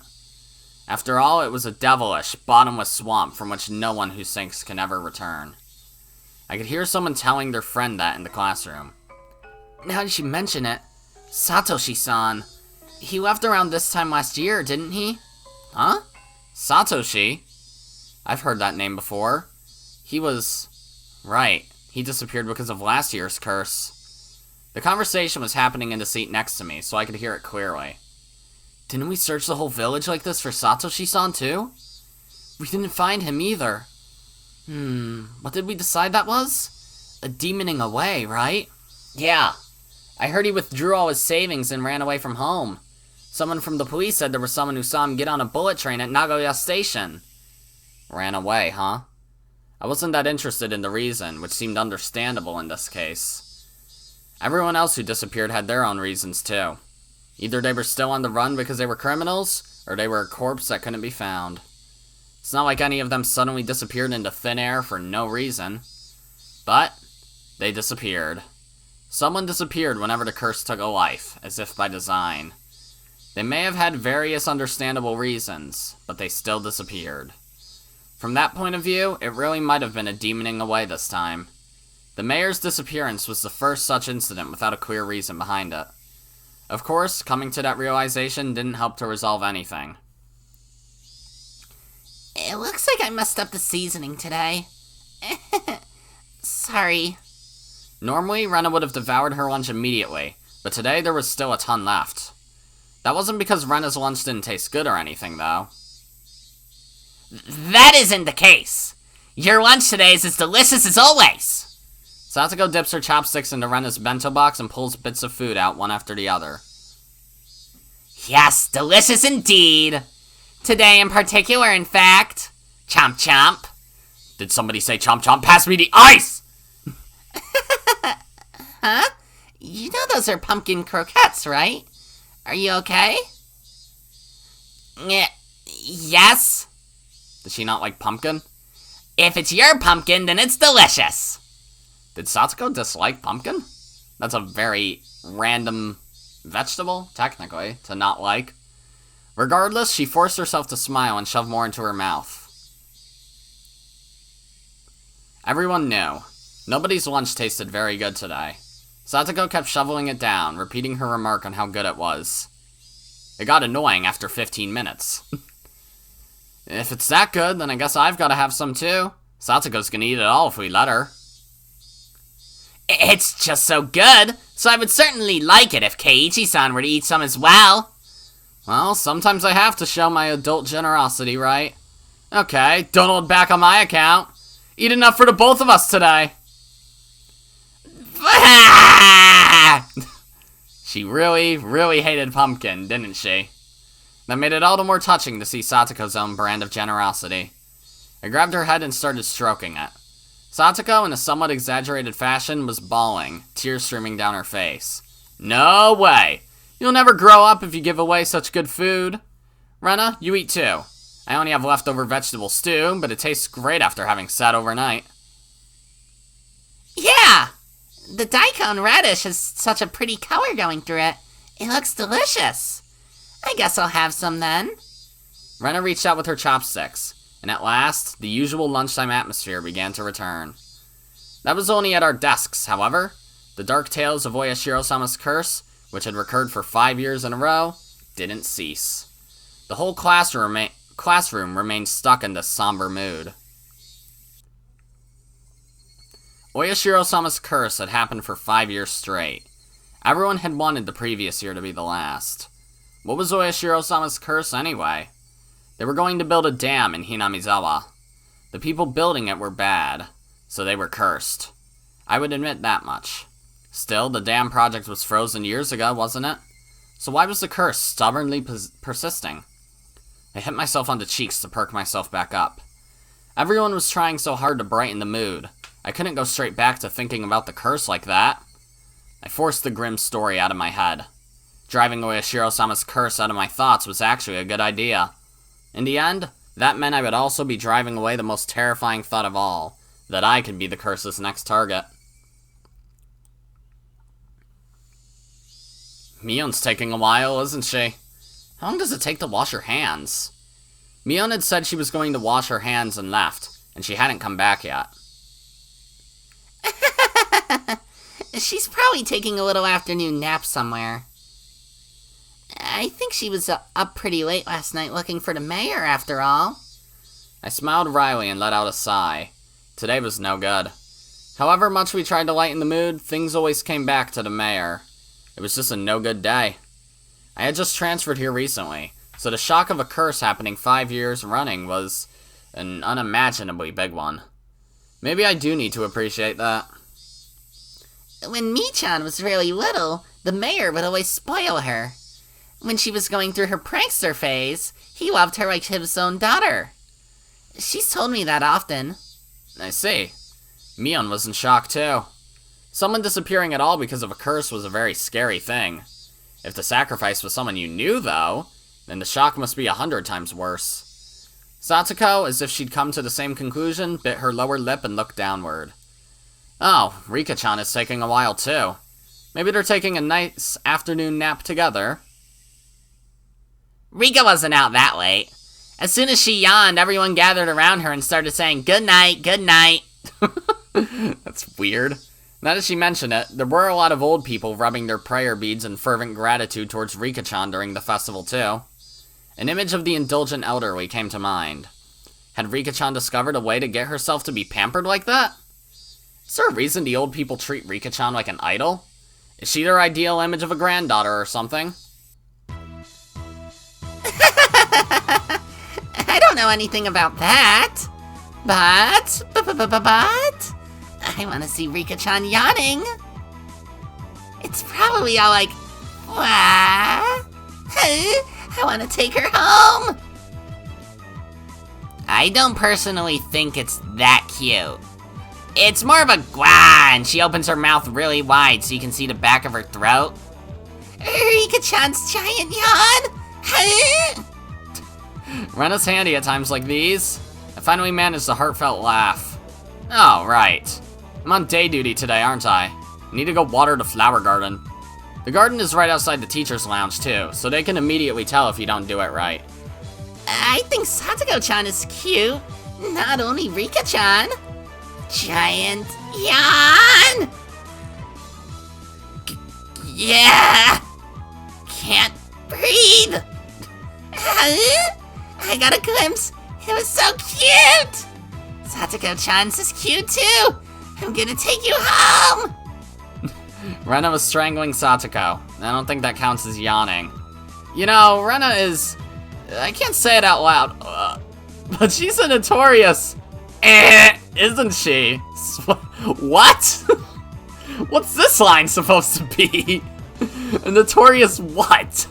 After all, it was a devilish, bottomless swamp from which no one who sinks can ever return. I could hear someone telling their friend that in the classroom. Now that you mention it, Satoshi-san. He left around this time last year, didn't he? Huh? Satoshi? I've heard that name before. He was... Right. He disappeared because of last year's curse. The conversation was happening in the seat next to me, so I could hear it clearly. Didn't we search the whole village like this for Satoshi-san too? We didn't find him either. What did we decide that was? A demoning away, right? Yeah. I heard he withdrew all his savings and ran away from home. Someone from the police said there was someone who saw him get on a bullet train at Nagoya Station. Ran away, huh? I wasn't that interested in the reason, which seemed understandable in this case. Everyone else who disappeared had their own reasons too. Either they were still on the run because they were criminals, or they were a corpse that couldn't be found. It's not like any of them suddenly disappeared into thin air for no reason. But they disappeared. Someone disappeared whenever the curse took a life, as if by design. They may have had various understandable reasons, but they still disappeared. From that point of view, it really might have been a demoning away this time. The mayor's disappearance was the first such incident without a clear reason behind it. Of course, coming to that realization didn't help to resolve anything. It looks like I messed up the seasoning today. Sorry. Normally, Rena would have devoured her lunch immediately, but today there was still a ton left. That wasn't because Rena's lunch didn't taste good or anything, though. That isn't the case. Your lunch today is as delicious as always. Satoko dips her chopsticks into Rena's bento box and pulls bits of food out one after the other. Yes, delicious indeed. Today in particular, in fact. Chomp chomp. Did somebody say chomp chomp? Pass me the ice! Huh? You know those are pumpkin croquettes, right? Are you okay? Yes. Does she not like pumpkin? If it's your pumpkin, then it's delicious. Did Satoko dislike pumpkin? That's a very random vegetable, technically, to not like. Regardless, she forced herself to smile and shove more into her mouth. Everyone knew. Nobody's lunch tasted very good today. Satoko kept shoveling it down, repeating her remark on how good it was. It got annoying after 15 minutes. If it's that good, then I guess I've got to have some too. Satoko's gonna eat it all if we let her. It's just so good, so I would certainly like it if Keiichi-san were to eat some as well. Well, sometimes I have to show my adult generosity, right? Okay, don't hold back on my account. Eat enough for the both of us today. She really, really hated pumpkin, didn't she? That made it all the more touching to see Satoko's own brand of generosity. I grabbed her head and started stroking it. Satoko, in a somewhat exaggerated fashion, was bawling, tears streaming down her face. No way! You'll never grow up if you give away such good food. Rena, you eat too. I only have leftover vegetable stew, but it tastes great after having sat overnight. Yeah! The daikon radish has such a pretty color going through it. It looks delicious. I guess I'll have some then. Rena reached out with her chopsticks, and at last, the usual lunchtime atmosphere began to return. That was only at our desks, however. The dark tales of Oyashiro-sama's curse, which had recurred for 5 years in a row, didn't cease. The whole classroom remained stuck in this somber mood. Oyashiro-sama's curse had happened for 5 years straight. Everyone had wanted the previous year to be the last. What was Oyashiro-sama's curse anyway? They were going to build a dam in Hinamizawa. The people building it were bad, so they were cursed. I would admit that much. Still, the dam project was frozen years ago, wasn't it? So why was the curse stubbornly persisting? I hit myself on the cheeks to perk myself back up. Everyone was trying so hard to brighten the mood. I couldn't go straight back to thinking about the curse like that. I forced the grim story out of my head. Driving Oyashiro-sama's curse out of my thoughts was actually a good idea. In the end, that meant I would also be driving away the most terrifying thought of all, that I could be the curse's next target. Mion's taking a while, isn't she? How long does it take to wash her hands? Mion had said she was going to wash her hands and left, and she hadn't come back yet. She's probably taking a little afternoon nap somewhere. I think she was up pretty late last night looking for the mayor, after all. I smiled wryly and let out a sigh. Today was no good. However much we tried to lighten the mood, things always came back to the mayor. It was just a no-good day. I had just transferred here recently, so the shock of a curse happening 5 years running was an unimaginably big one. Maybe I do need to appreciate that. When Michan was really little, the mayor would always spoil her. When she was going through her prankster phase, he loved her like his own daughter. She's told me that often. I see. Mion was in shock too. Someone disappearing at all because of a curse was a very scary thing. If the sacrifice was someone you knew, though, then the shock must be 100 times worse. Satoko, as if she'd come to the same conclusion, bit her lower lip and looked downward. Oh, Rika-chan is taking a while too. Maybe they're taking a nice afternoon nap together. Rika wasn't out that late. As soon as she yawned, everyone gathered around her and started saying, "Good night, good night." That's weird. Now that she mentioned it, there were a lot of old people rubbing their prayer beads in fervent gratitude towards Rika-chan during the festival too. An image of the indulgent elderly came to mind. Had Rika-chan discovered a way to get herself to be pampered like that? Is there a reason the old people treat Rika-chan like an idol? Is she their ideal image of a granddaughter or something? I don't know anything about that. But I want to see Rika-chan yawning. It's probably all like, wah. I want to take her home. I don't personally think it's that cute. It's more of a gwah, and she opens her mouth really wide so you can see the back of her throat. Rika-chan's giant yawn. Rena's handy at times like these. I finally managed a heartfelt laugh. Oh, right. I'm on day duty today, aren't I? I need to go water the flower garden. The garden is right outside the teacher's lounge, too, so they can immediately tell if you don't do it right. I think Satoko-chan is cute. Not only Rika-chan. Giant yawn! Yeah! Can't breathe! I got a glimpse. It was so cute! Satoko-chan's is cute too! I'm gonna take you home! Rena was strangling Satoko. I don't think that counts as yawning. You know, Rena is... I can't say it out loud, but she's a notorious... isn't she? What? What's this line supposed to be? A notorious what?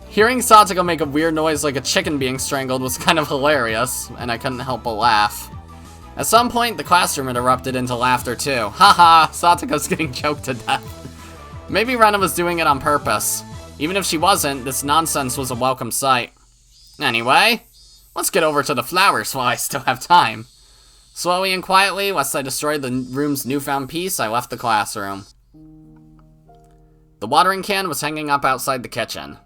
Hearing Satoko make a weird noise like a chicken being strangled was kind of hilarious, and I couldn't help but laugh. At some point, the classroom had erupted into laughter too. Haha, Satoko's getting choked to death. Maybe Rena was doing it on purpose. Even if she wasn't, this nonsense was a welcome sight. Anyway, let's get over to the flowers while I still have time. Slowly and quietly, lest I destroy the room's newfound peace, I left the classroom. The watering can was hanging up outside the kitchen.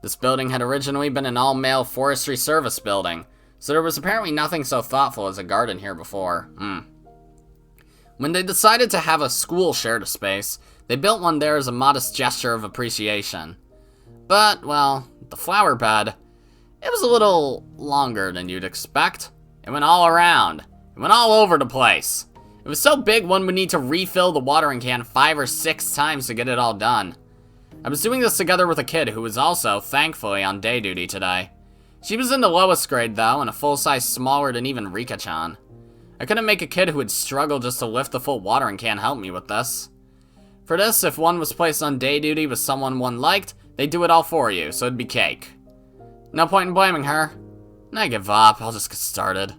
This building had originally been an all-male forestry service building, so there was apparently nothing so thoughtful as a garden here before. When they decided to have a school share the space, they built one there as a modest gesture of appreciation. But, well, the flower bed, it was a little longer than you'd expect. It went all around. It went all over the place. It was so big one would need to refill the watering can 5 or 6 times to get it all done. I was doing this together with a kid who was also, thankfully, on day duty today. She was in the lowest grade, though, and a full size smaller than even Rika-chan. I couldn't make a kid who would struggle just to lift the full watering can help me with this. For this, if one was placed on day duty with someone one liked, they'd do it all for you, so it'd be cake. No point in blaming her. I give up, I'll just get started.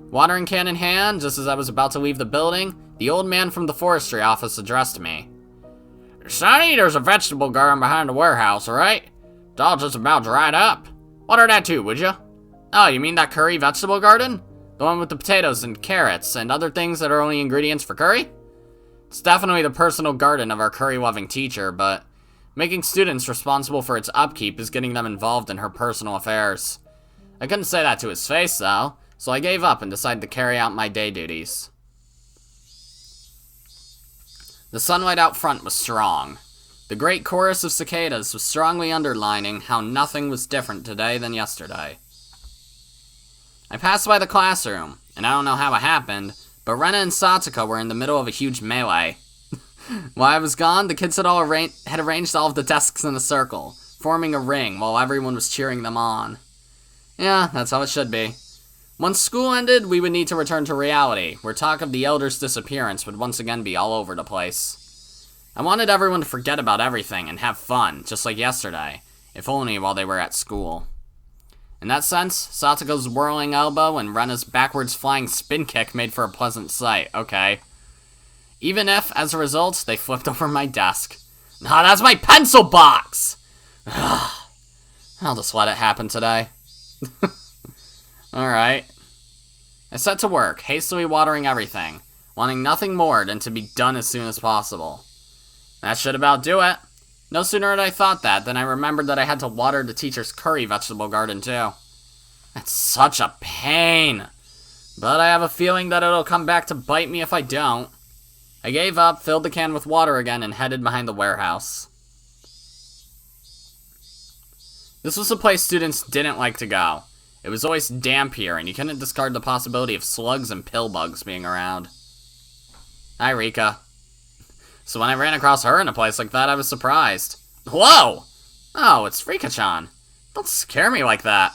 Watering can in hand, just as I was about to leave the building, the old man from the forestry office addressed me. Sonny, there's a vegetable garden behind the warehouse, alright? It's all just about dried up. Water that too, would you? Oh, you mean that curry vegetable garden? The one with the potatoes and carrots and other things that are only ingredients for curry? It's definitely the personal garden of our curry-loving teacher, but making students responsible for its upkeep is getting them involved in her personal affairs. I couldn't say that to his face, though, so I gave up and decided to carry out my day duties. The sunlight out front was strong. The great chorus of cicadas was strongly underlining how nothing was different today than yesterday. I passed by the classroom, and I don't know how it happened, but Rena and Satoko were in the middle of a huge melee. While I was gone, the kids had arranged all of the desks in a circle, forming a ring while everyone was cheering them on. Yeah, that's how it should be. Once school ended, we would need to return to reality, where talk of the Elder's disappearance would once again be all over the place. I wanted everyone to forget about everything and have fun, just like yesterday, if only while they were at school. In that sense, Satoko's whirling elbow and Rena's backwards flying spin kick made for a pleasant sight, okay. Even if, as a result, they flipped over my desk. Ah, that's my pencil box! I'll just let it happen today. Alright. I set to work, hastily watering everything, wanting nothing more than to be done as soon as possible. That should about do it. No sooner had I thought that than I remembered that I had to water the teacher's curry vegetable garden too. That's such a pain. But I have a feeling that it'll come back to bite me if I don't. I gave up, filled the can with water again, and headed behind the warehouse. This was a place students didn't like to go. It was always damp here, and you couldn't discard the possibility of slugs and pill bugs being around. Hi, Rika. So when I ran across her in a place like that, I was surprised. Whoa! Oh, it's Rika-chan. Don't scare me like that.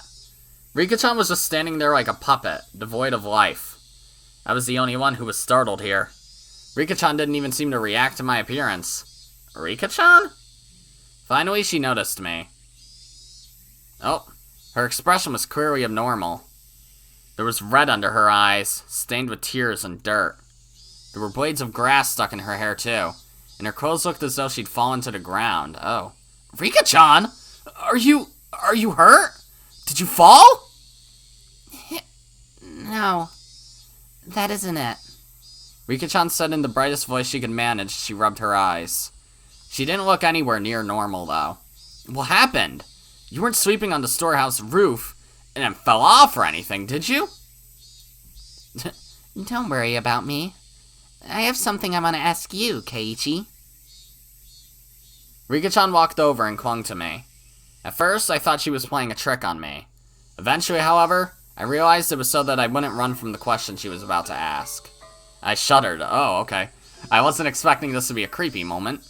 Rika-chan was just standing there like a puppet, devoid of life. I was the only one who was startled here. Rika-chan didn't even seem to react to my appearance. Rika-chan? Finally, she noticed me. Oh, her expression was clearly abnormal. There was red under her eyes, stained with tears and dirt. There were blades of grass stuck in her hair too, and her clothes looked as though she'd fallen to the ground. Oh. Rika-chan? Are you hurt? Did you fall? No, that isn't it. Rika-chan said in the brightest voice she could manage as she rubbed her eyes. She didn't look anywhere near normal, though. What happened? You weren't sweeping on the storehouse roof and then fell off or anything, did you? Don't worry about me. I have something I want to ask you, Keiichi. Rika-chan walked over and clung to me. At first, I thought she was playing a trick on me. Eventually, however, I realized it was so that I wouldn't run from the question she was about to ask. I shuddered. Oh, okay. I wasn't expecting this to be a creepy moment.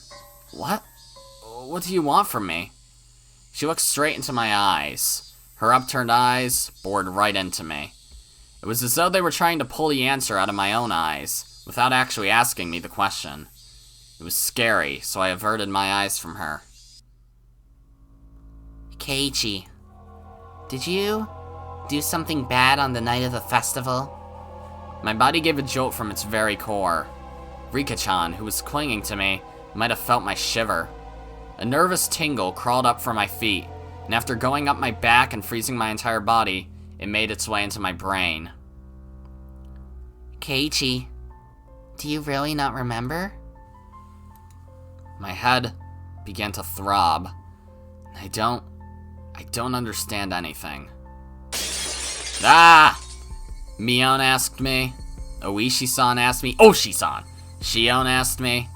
What? What do you want from me? She looked straight into my eyes. Her upturned eyes bored right into me. It was as though they were trying to pull the answer out of my own eyes, without actually asking me the question. It was scary, so I averted my eyes from her. Keiichi, did you do something bad on the night of the festival? My body gave a jolt from its very core. Rika-chan, who was clinging to me, might have felt my shiver. A nervous tingle crawled up from my feet, and after going up my back and freezing my entire body, it made its way into my brain. Keiichi, do you really not remember? My head began to throb. I don't understand anything. Ah! Mion asked me. Oishi-san asked me. Oshi-san! Shion asked me.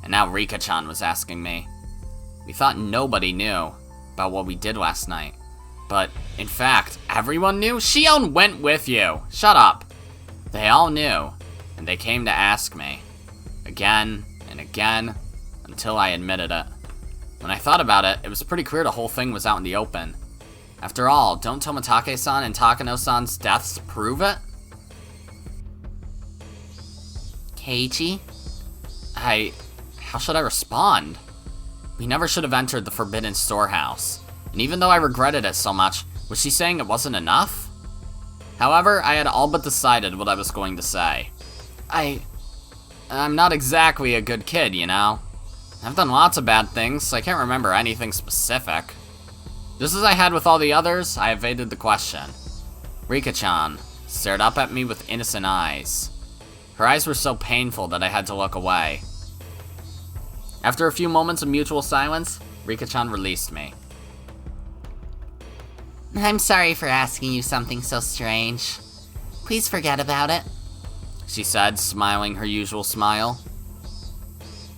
And now Rika-chan was asking me. We thought nobody knew about what we did last night. But, in fact, everyone knew? Shion went with you! Shut up! They all knew, and they came to ask me. Again and again, until I admitted it. When I thought about it, it was pretty clear the whole thing was out in the open. After all, don't Tomotage-san and Takano-san's deaths prove it? Keiichi? How should I respond? We never should have entered the forbidden storehouse. And even though I regretted it so much, was she saying it wasn't enough? However, I had all but decided what I was going to say. I'm not exactly a good kid, you know? I've done lots of bad things, so I can't remember anything specific. Just as I had with all the others, I evaded the question. Rika-chan stared up at me with innocent eyes. Her eyes were so painful that I had to look away. After a few moments of mutual silence, Rika-chan released me. I'm sorry for asking you something so strange. Please forget about it, she said, smiling her usual smile.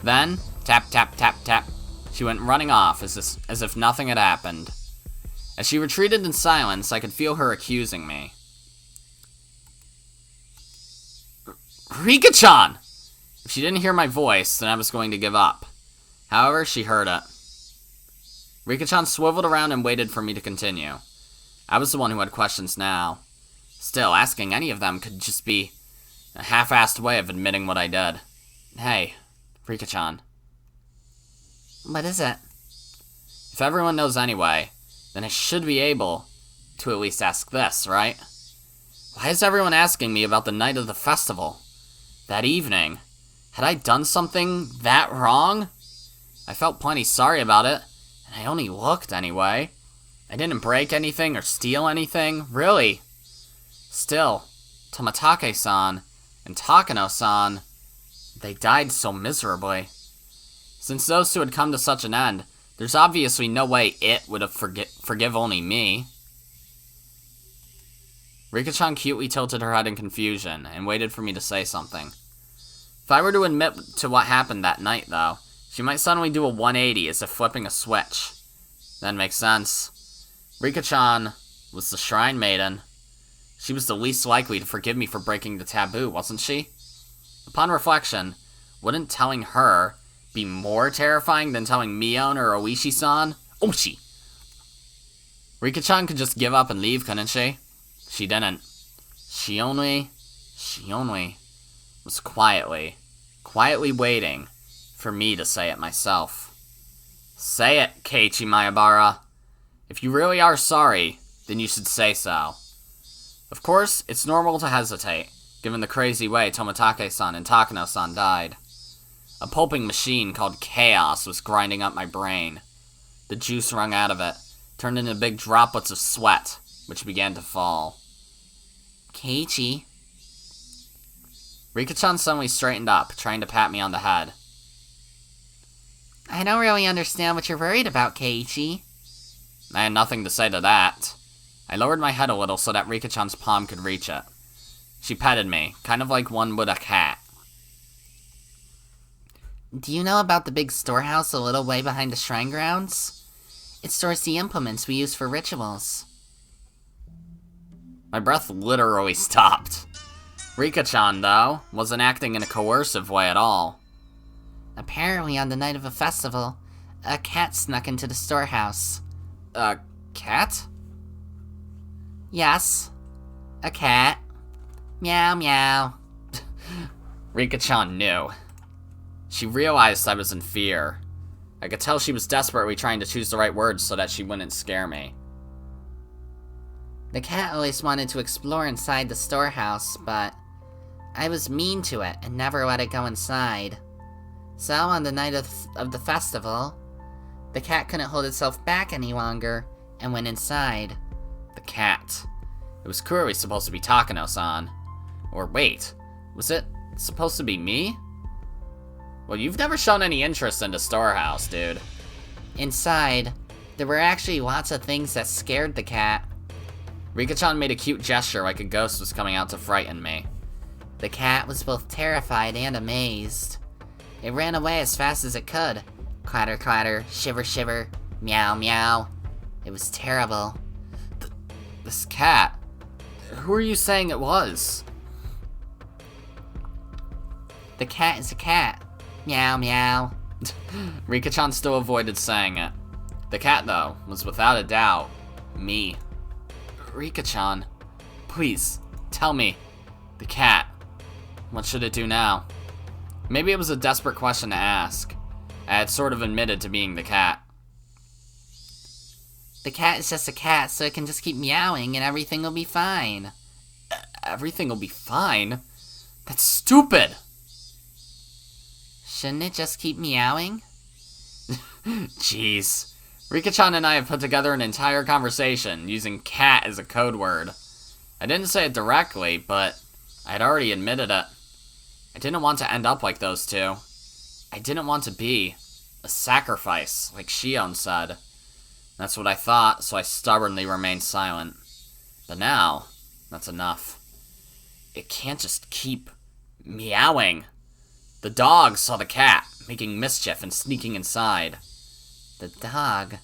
Then, tap, tap, tap, tap, she went running off as if nothing had happened. As she retreated in silence, I could feel her accusing me. Rika-chan! If she didn't hear my voice, then I was going to give up. However, she heard it. Rika-chan swiveled around and waited for me to continue. I was the one who had questions now. Still, asking any of them could just be a half-assed way of admitting what I did. Hey, Rika-chan. What is it? If everyone knows anyway, then I should be able to at least ask this, right? Why is everyone asking me about the night of the festival? That evening? Had I done something that wrong? I felt plenty sorry about it, and I only looked anyway. I didn't break anything or steal anything, really. Still, Tomatake-san and Takano-san, they died so miserably. Since those two had come to such an end, there's obviously no way it would have forgive only me. Rika-chan cutely tilted her head in confusion and waited for me to say something. If I were to admit to what happened that night, though, she might suddenly do a 180 as if flipping a switch. That makes sense. Rika-chan was the Shrine Maiden. She was the least likely to forgive me for breaking the taboo, wasn't she? Upon reflection, wouldn't telling her be more terrifying than telling Mion or Oishi-san? Oishi! Rika-chan could just give up and leave, couldn't she? She didn't. She only was quietly waiting for me to say it myself. Say it, Keiichi Maebara. If you really are sorry, then you should say so. Of course, it's normal to hesitate, given the crazy way Tomatake-san and Takano-san died. A pulping machine called Chaos was grinding up my brain. The juice wrung out of it, turned into big droplets of sweat, which began to fall. Keiichi. Rika-chan suddenly straightened up, trying to pat me on the head. I don't really understand what you're worried about, Keiichi. I had nothing to say to that. I lowered my head a little so that Rika-chan's palm could reach it. She petted me, kind of like one would a cat. Do you know about the big storehouse a little way behind the shrine grounds? It stores the implements we use for rituals. My breath literally stopped. Rika-chan, though, wasn't acting in a coercive way at all. Apparently, on the night of a festival, a cat snuck into the storehouse. A cat? Yes, a cat. Meow meow. Rika-chan knew. She realized I was in fear. I could tell she was desperately trying to choose the right words so that she wouldn't scare me. The cat always wanted to explore inside the storehouse, but I was mean to it and never let it go inside. So, on the night of the festival, the cat couldn't hold itself back any longer and went inside. The cat. It was clearly supposed to be Takano-san. Or wait, was it supposed to be me? Well, you've never shown any interest in the storehouse, dude. Inside, there were actually lots of things that scared the cat. Rika-chan made a cute gesture like a ghost was coming out to frighten me. The cat was both terrified and amazed. It ran away as fast as it could. Clatter, clatter, shiver, shiver, meow, meow. It was terrible. This cat? Who are you saying it was? The cat is a cat. Meow, meow. Rika-chan still avoided saying it. The cat, though, was without a doubt me. Rika-chan, please, tell me. The cat. What should it do now? Maybe it was a desperate question to ask. I had sort of admitted to being the cat. The cat is just a cat, so it can just keep meowing and everything will be fine. Everything will be fine? That's stupid! Shouldn't it just keep meowing? Jeez. Rika-chan and I have put together an entire conversation using cat as a code word. I didn't say it directly, but I'd already admitted it. I didn't want to end up like those two. I didn't want to be a sacrifice, like Shion said. That's what I thought, so I stubbornly remained silent. But now, that's enough. It can't just keep meowing. The dog saw the cat, making mischief and sneaking inside. The dog?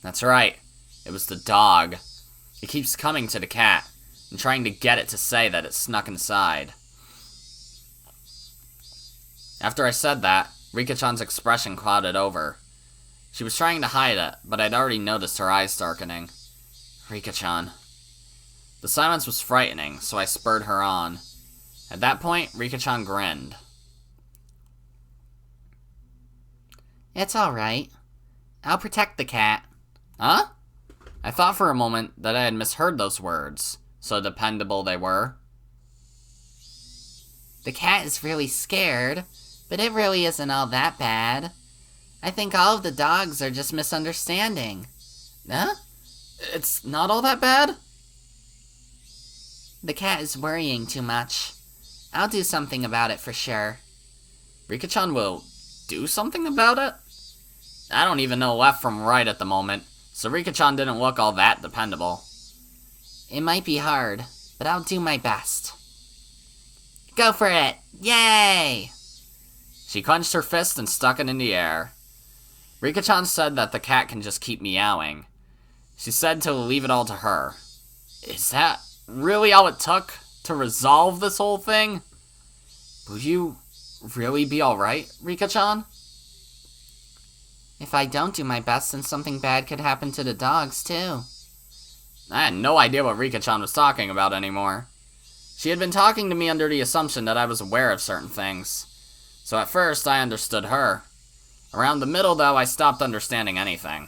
That's right. It was the dog. It keeps coming to the cat, and trying to get it to say that it snuck inside. After I said that, Rika-chan's expression clouded over. She was trying to hide it, but I'd already noticed her eyes darkening. Rika-chan. The silence was frightening, so I spurred her on. At that point, Rika-chan grinned. It's alright. I'll protect the cat. Huh? I thought for a moment that I had misheard those words, so dependable they were. The cat is really scared, but it really isn't all that bad. I think all of the dogs are just misunderstanding. Huh? It's not all that bad? The cat is worrying too much. I'll do something about it for sure. Rika-chan will do something about it? I don't even know left from right at the moment, so Rika-chan didn't look all that dependable. It might be hard, but I'll do my best. Go for it! Yay! She clenched her fist and stuck it in the air. Rika-chan said that the cat can just keep meowing. She said to leave it all to her. Is that really all it took to resolve this whole thing? Will you really be alright, Rika-chan? If I don't do my best, then something bad could happen to the dogs, too. I had no idea what Rika-chan was talking about anymore. She had been talking to me under the assumption that I was aware of certain things. So at first, I understood her. Around the middle, though, I stopped understanding anything.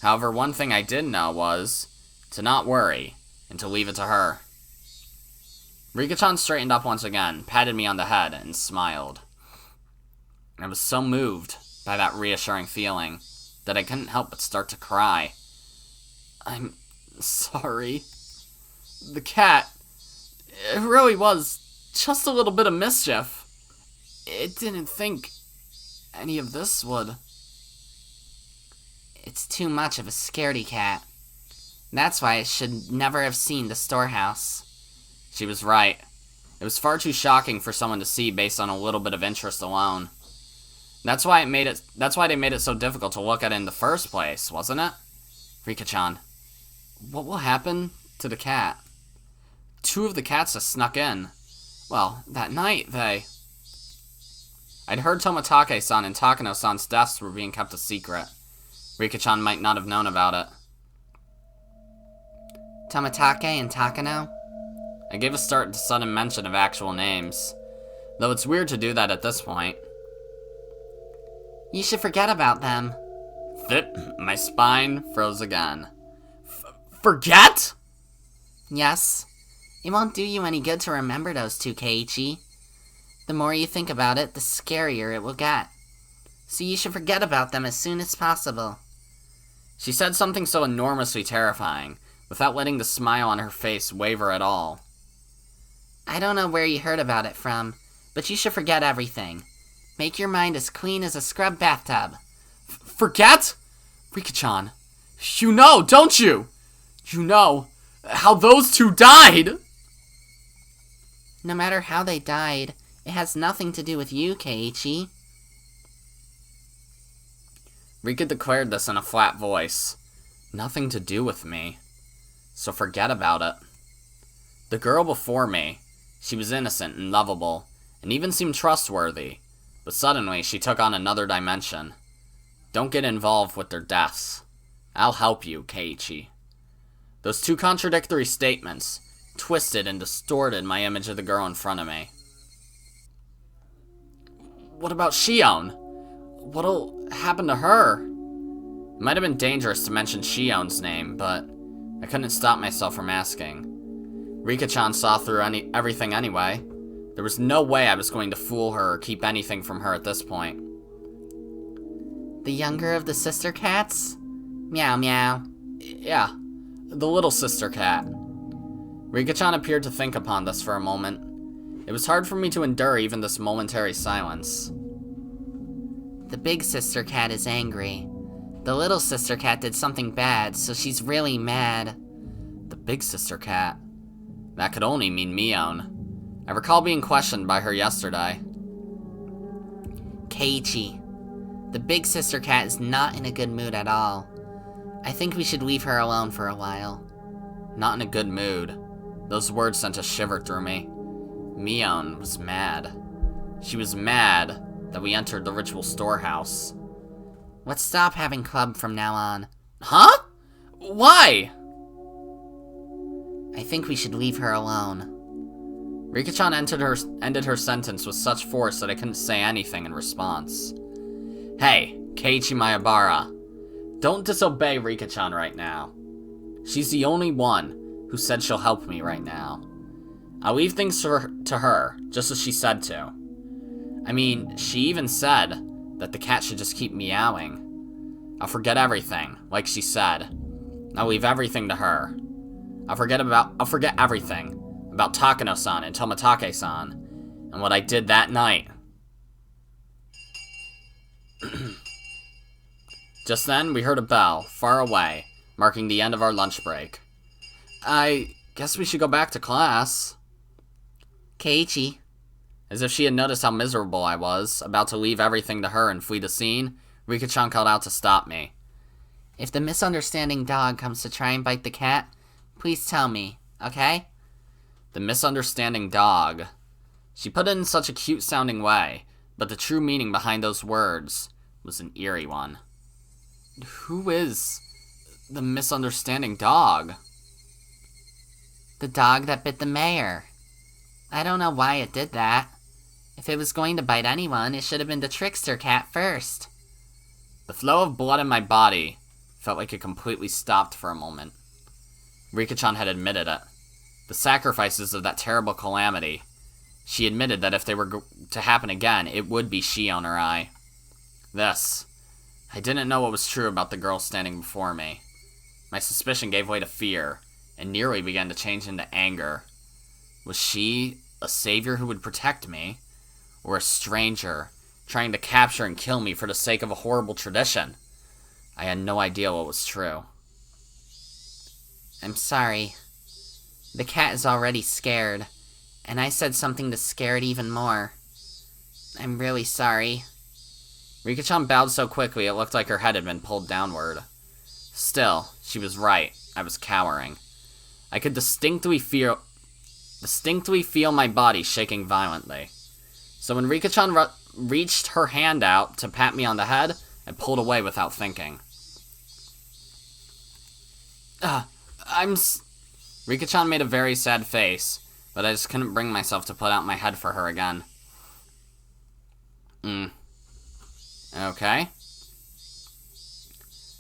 However, one thing I did know was to not worry and to leave it to her. Rika-chan straightened up once again, patted me on the head, and smiled. I was so moved by that reassuring feeling that I couldn't help but start to cry. I'm sorry. The cat, it really was just a little bit of mischief. It didn't think any of this would. It's too much of a scaredy cat. That's why it should never have seen the storehouse. She was right. It was far too shocking for someone to see based on a little bit of interest alone. That's why they made it so difficult to look at in the first place, wasn't it? Rika-chan, what will happen to the cat? 2 of the cats that snuck in. Well, that night, I'd heard Tomitake-san and Takano-san's deaths were being kept a secret. Rika-chan might not have known about it. Tomitake and Takano? I gave a start to sudden mention of actual names, though it's weird to do that at this point. You should forget about them. My spine froze again. Forget? Yes. It won't do you any good to remember those 2, Keiichi. The more you think about it, the scarier it will get. So you should forget about them as soon as possible. She said something so enormously terrifying, without letting the smile on her face waver at all. I don't know where you heard about it from, but you should forget everything. Make your mind as clean as a scrub bathtub. Forget? Rika-chan, you know, don't you? You know how those 2 died! No matter how they died, it has nothing to do with you, Keiichi. Rika declared this in a flat voice. Nothing to do with me. So forget about it. The girl before me, she was innocent and lovable, and even seemed trustworthy. But suddenly, she took on another dimension. Don't get involved with their deaths. I'll help you, Keiichi. Those 2 contradictory statements twisted and distorted my image of the girl in front of me. What about Shion? What'll happen to her? It might have been dangerous to mention Shion's name, but I couldn't stop myself from asking. Rika-chan saw through everything anyway. There was no way I was going to fool her or keep anything from her at this point. The younger of the sister cats? Meow meow. Yeah, the little sister cat. Rika-chan appeared to think upon this for a moment. It was hard for me to endure even this momentary silence. The big sister cat is angry. The little sister cat did something bad, so she's really mad. The big sister cat? That could only mean Mion. I recall being questioned by her yesterday. Keiichi. The big sister cat is not in a good mood at all. I think we should leave her alone for a while. Not in a good mood. Those words sent a shiver through me. Mion was mad. She was mad that we entered the ritual storehouse. Let's stop having club from now on. Huh? Why? I think we should leave her alone. Rika-chan ended her sentence with such force that I couldn't say anything in response. Hey, Keiichi Mayabara. Don't disobey Rika-chan right now. She's the only one who said she'll help me right now. I'll leave things to her, just as she said to. I mean, she even said that the cat should just keep meowing. I'll forget everything, like she said. I'll leave everything to her. I'll forget everything about Takano-san and Tomatake-san, and what I did that night. Just then, we heard a bell, far away, marking the end of our lunch break. I guess we should go back to class. Keiichi. As if she had noticed how miserable I was, about to leave everything to her and flee the scene, Rika-chan called out to stop me. If the misunderstanding dog comes to try and bite the cat, please tell me, okay? The misunderstanding dog. She put it in such a cute-sounding way, but the true meaning behind those words was an eerie one. Who is the misunderstanding dog? The dog that bit the mayor. I don't know why it did that. If it was going to bite anyone, it should have been the trickster cat first. The flow of blood in my body felt like it completely stopped for a moment. Rika-chan had admitted it. The sacrifices of that terrible calamity. She admitted that if they were to happen again, it would be Shion or I. I didn't know what was true about the girl standing before me. My suspicion gave way to fear, and nearly began to change into anger. Was she a savior who would protect me? Or a stranger, trying to capture and kill me for the sake of a horrible tradition? I had no idea what was true. I'm sorry. The cat is already scared, and I said something to scare it even more. I'm really sorry. Rika-chan bowed so quickly it looked like her head had been pulled downward. Still, she was right. I was cowering. I could distinctly feel my body shaking violently. So when Rika-chan reached her hand out to pat me on the head, I pulled away without thinking. Rika-chan made a very sad face, but I just couldn't bring myself to put out my head for her again. Okay.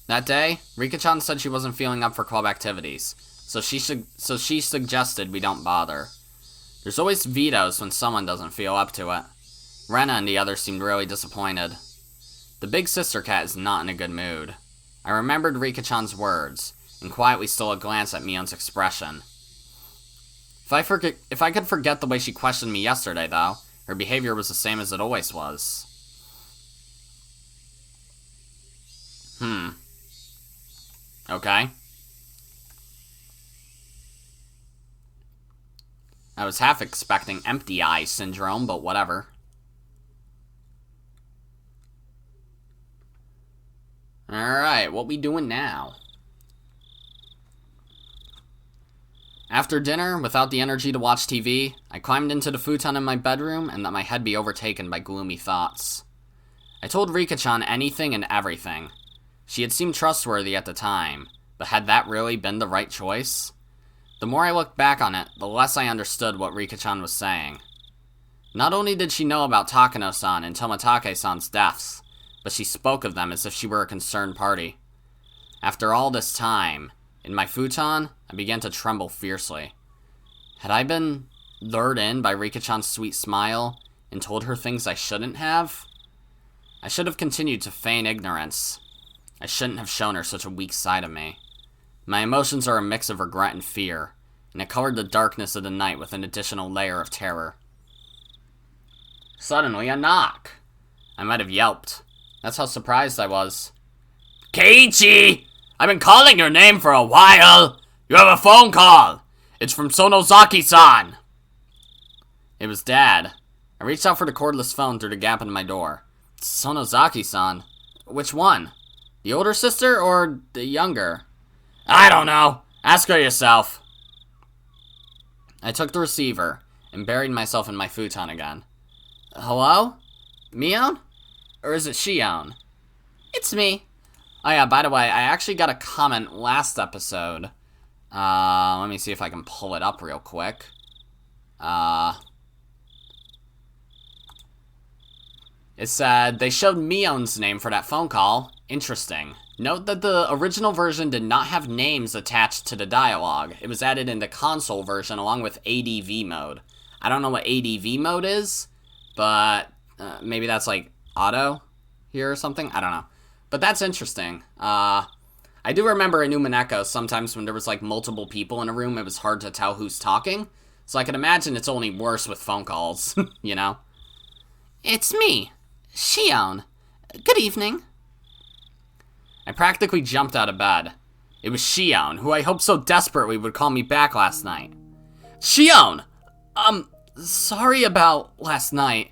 That day, Rika-chan said she wasn't feeling up for club activities, so she suggested we don't bother. There's always vetoes when someone doesn't feel up to it. Rena and the others seemed really disappointed. The big sister cat is not in a good mood. I remembered Rika-chan's words, and quietly stole a glance at Mion's expression. If I could forget the way she questioned me yesterday, though, her behavior was the same as it always was. Okay. I was half expecting empty eye syndrome, but whatever. Alright, what we doing now? After dinner, without the energy to watch TV, I climbed into the futon in my bedroom and let my head be overtaken by gloomy thoughts. I told Rika-chan anything and everything. She had seemed trustworthy at the time, but had that really been the right choice? The more I looked back on it, the less I understood what Rika-chan was saying. Not only did she know about Takano-san and Tomatake-san's deaths, but she spoke of them as if she were a concerned party. After all this time, in my futon, I began to tremble fiercely. Had I been lured in by Rika-chan's sweet smile and told her things I shouldn't have? I should have continued to feign ignorance. I shouldn't have shown her such a weak side of me. My emotions are a mix of regret and fear, and it colored the darkness of the night with an additional layer of terror. Suddenly, a knock. I might have yelped. That's how surprised I was. Keiichi! I've been calling your name for a while! You have a phone call! It's from Sonozaki-san! It was Dad. I reached out for the cordless phone through the gap in my door. Sonozaki-san? Which one? The older sister or the younger? I don't know. Ask her yourself. I took the receiver and buried myself in my futon again. Hello? Mion? Or is it Shion? It's me. Oh yeah, by the way, I actually got a comment last episode. Let me see if I can pull it up real quick. It said, they showed Mion's name for that phone call. Interesting. Note that the original version did not have names attached to the dialogue. It was added in the console version along with ADV mode. I don't know what ADV mode is, but maybe that's like auto here or something. I don't know. But that's interesting. I do remember in Umineko, sometimes when there was like multiple people in a room, it was hard to tell who's talking. So I can imagine it's only worse with phone calls, you know? It's me, Shion. Good evening. I practically jumped out of bed. It was Shion, who I hoped so desperately would call me back last night. Shion! Sorry about last night.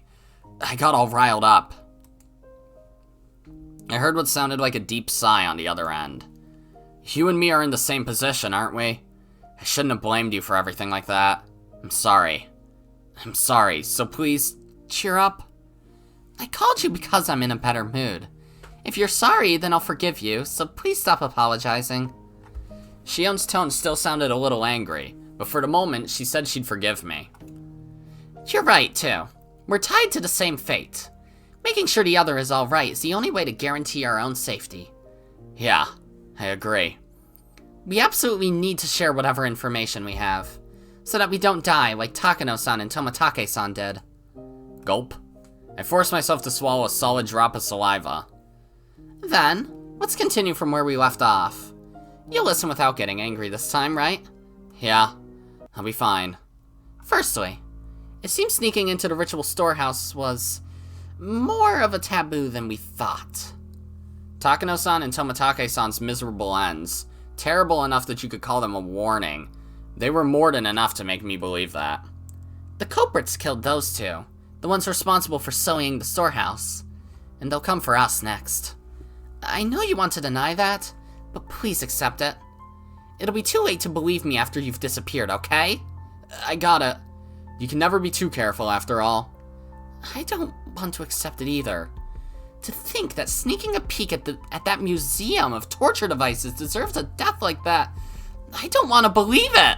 I got all riled up. I heard what sounded like a deep sigh on the other end. You and me are in the same position, aren't we? I shouldn't have blamed you for everything like that. I'm sorry. I'm sorry, so please, cheer up. I called you because I'm in a better mood. If you're sorry, then I'll forgive you, so please stop apologizing. Shion's tone still sounded a little angry, but for the moment, she said she'd forgive me. You're right, too. We're tied to the same fate. Making sure the other is alright is the only way to guarantee our own safety. Yeah, I agree. We absolutely need to share whatever information we have, so that we don't die like Takano-san and Tomitake-san did. Gulp. I forced myself to swallow a solid drop of saliva. Then, let's continue from where we left off. You'll listen without getting angry this time, right? Yeah, I'll be fine. Firstly, it seems sneaking into the ritual storehouse was more of a taboo than we thought. Takano-san and Tomitake-san's miserable ends, terrible enough that you could call them a warning. They were more than enough to make me believe that. The culprits killed those two, the ones responsible for sullying the storehouse, and they'll come for us next. I know you want to deny that, but please accept it. It'll be too late to believe me after you've disappeared, okay? I got it. You can never be too careful, after all. I don't want to accept it either. To think that sneaking a peek at that museum of torture devices deserves a death like that, I don't want to believe it!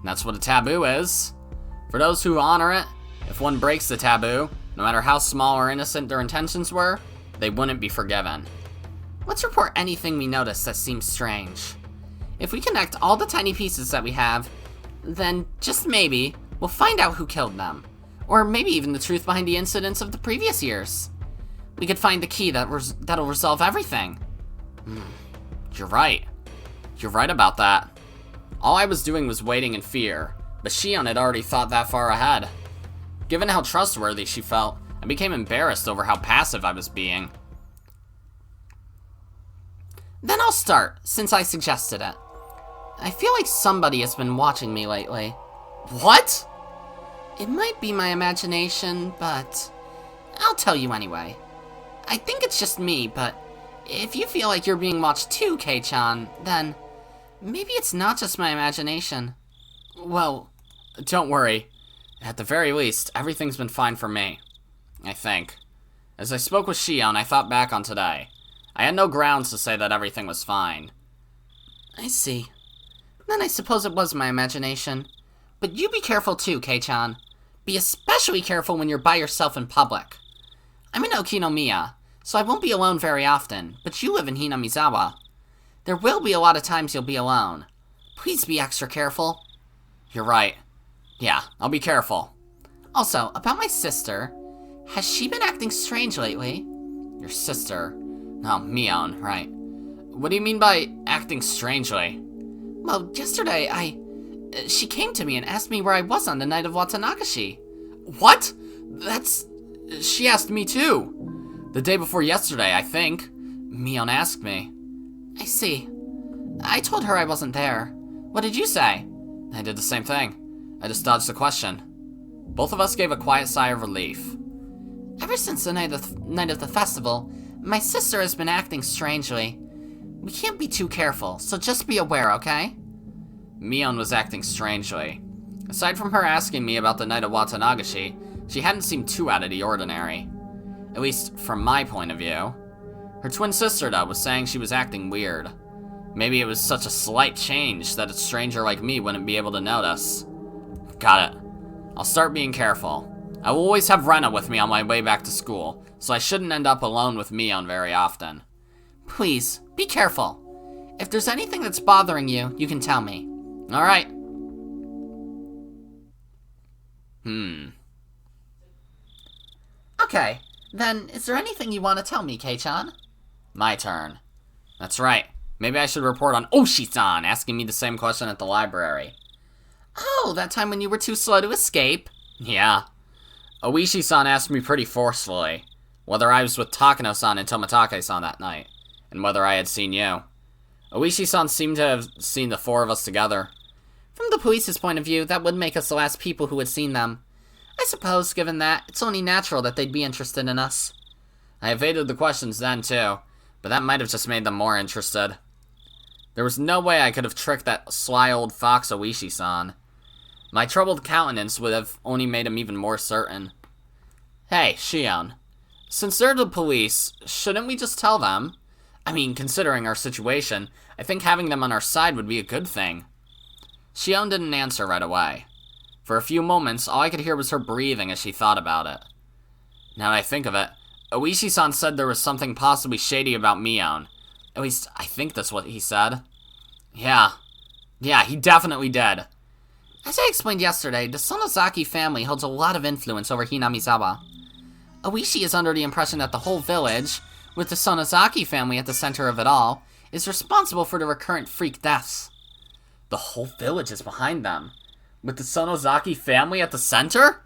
That's what a taboo is. For those who honor it, if one breaks the taboo, no matter how small or innocent their intentions were, they wouldn't be forgiven. Let's report anything we notice that seems strange. If we connect all the tiny pieces that we have, then just maybe, we'll find out who killed them. Or maybe even the truth behind the incidents of the previous years. We could find the key that'll resolve everything. You're right. You're right about that. All I was doing was waiting in fear, but Shion had already thought that far ahead. Given how trustworthy she felt, I became embarrassed over how passive I was being. Then I'll start, since I suggested it. I feel like somebody has been watching me lately. What? It might be my imagination, but I'll tell you anyway. I think it's just me, but if you feel like you're being watched too, Kei-chan, then maybe it's not just my imagination. Well, don't worry. At the very least, everything's been fine for me. I think. As I spoke with Shion, I thought back on today. I had no grounds to say that everything was fine. I see. Then I suppose it was my imagination. But you be careful too, Kei-chan. Be especially careful when you're by yourself in public. I'm in Okinomiya, so I won't be alone very often, but you live in Hinamizawa. There will be a lot of times you'll be alone. Please be extra careful. You're right. Yeah, I'll be careful. Also, about my sister, has she been acting strange lately? Your sister? Oh, Mion, right. What do you mean by acting strangely? Well, yesterday she came to me and asked me where I was on the night of Watanagashi. What? She asked me too. The day before yesterday, I think. Mion asked me. I see. I told her I wasn't there. What did you say? I did the same thing. I just dodged the question. Both of us gave a quiet sigh of relief. Ever since the night of the festival, my sister has been acting strangely. We can't be too careful, so just be aware, okay? Mion was acting strangely. Aside from her asking me about the night of Watanagashi, she hadn't seemed too out of the ordinary. At least, from my point of view. Her twin sister, though, was saying she was acting weird. Maybe it was such a slight change that a stranger like me wouldn't be able to notice. Got it. I'll start being careful. I will always have Rena with me on my way back to school, so I shouldn't end up alone with Mion very often. Please, be careful. If there's anything that's bothering you, you can tell me. Alright. Okay, then is there anything you want to tell me, Kei-chan? My turn. That's right. Maybe I should report on Oshi-san asking me the same question at the library. Oh, that time when you were too slow to escape? Yeah. Oishi-san asked me pretty forcefully whether I was with Takano-san and Tomitake-san that night, and whether I had seen you. Oishi-san seemed to have seen the four of us together. From the police's point of view, that would make us the last people who had seen them. I suppose, given that, it's only natural that they'd be interested in us. I evaded the questions then, too, but that might have just made them more interested. There was no way I could have tricked that sly old fox Oishi-san. My troubled countenance would have only made him even more certain. Hey, Shion. Since they're the police, shouldn't we just tell them? I mean, considering our situation, I think having them on our side would be a good thing. Shion didn't answer right away. For a few moments, all I could hear was her breathing as she thought about it. Now that I think of it, Oishi-san said there was something possibly shady about Mion. At least, I think that's what he said. Yeah, he definitely did. As I explained yesterday, the Sonozaki family holds a lot of influence over Hinamizawa. Oishi is under the impression that the whole village, with the Sonozaki family at the center of it all, is responsible for the recurrent freak deaths. The whole village is behind them, with the Sonozaki family at the center?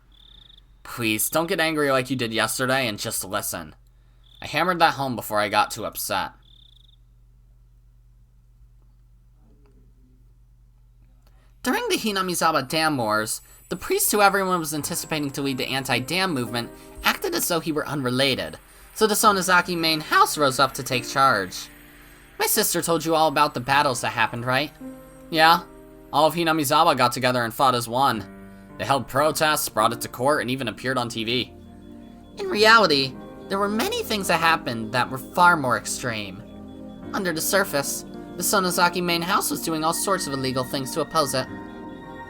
Please, don't get angry like you did yesterday and just listen. I hammered that home before I got too upset. During the Hinamizawa Dam Wars, the priest who everyone was anticipating to lead the anti-dam movement acted as though he were unrelated, so the Sonozaki main house rose up to take charge. My sister told you all about the battles that happened, right? Yeah, all of Hinamizawa got together and fought as one. They held protests, brought it to court, and even appeared on TV. In reality, there were many things that happened that were far more extreme. Under the surface, the Sonozaki main house was doing all sorts of illegal things to oppose it.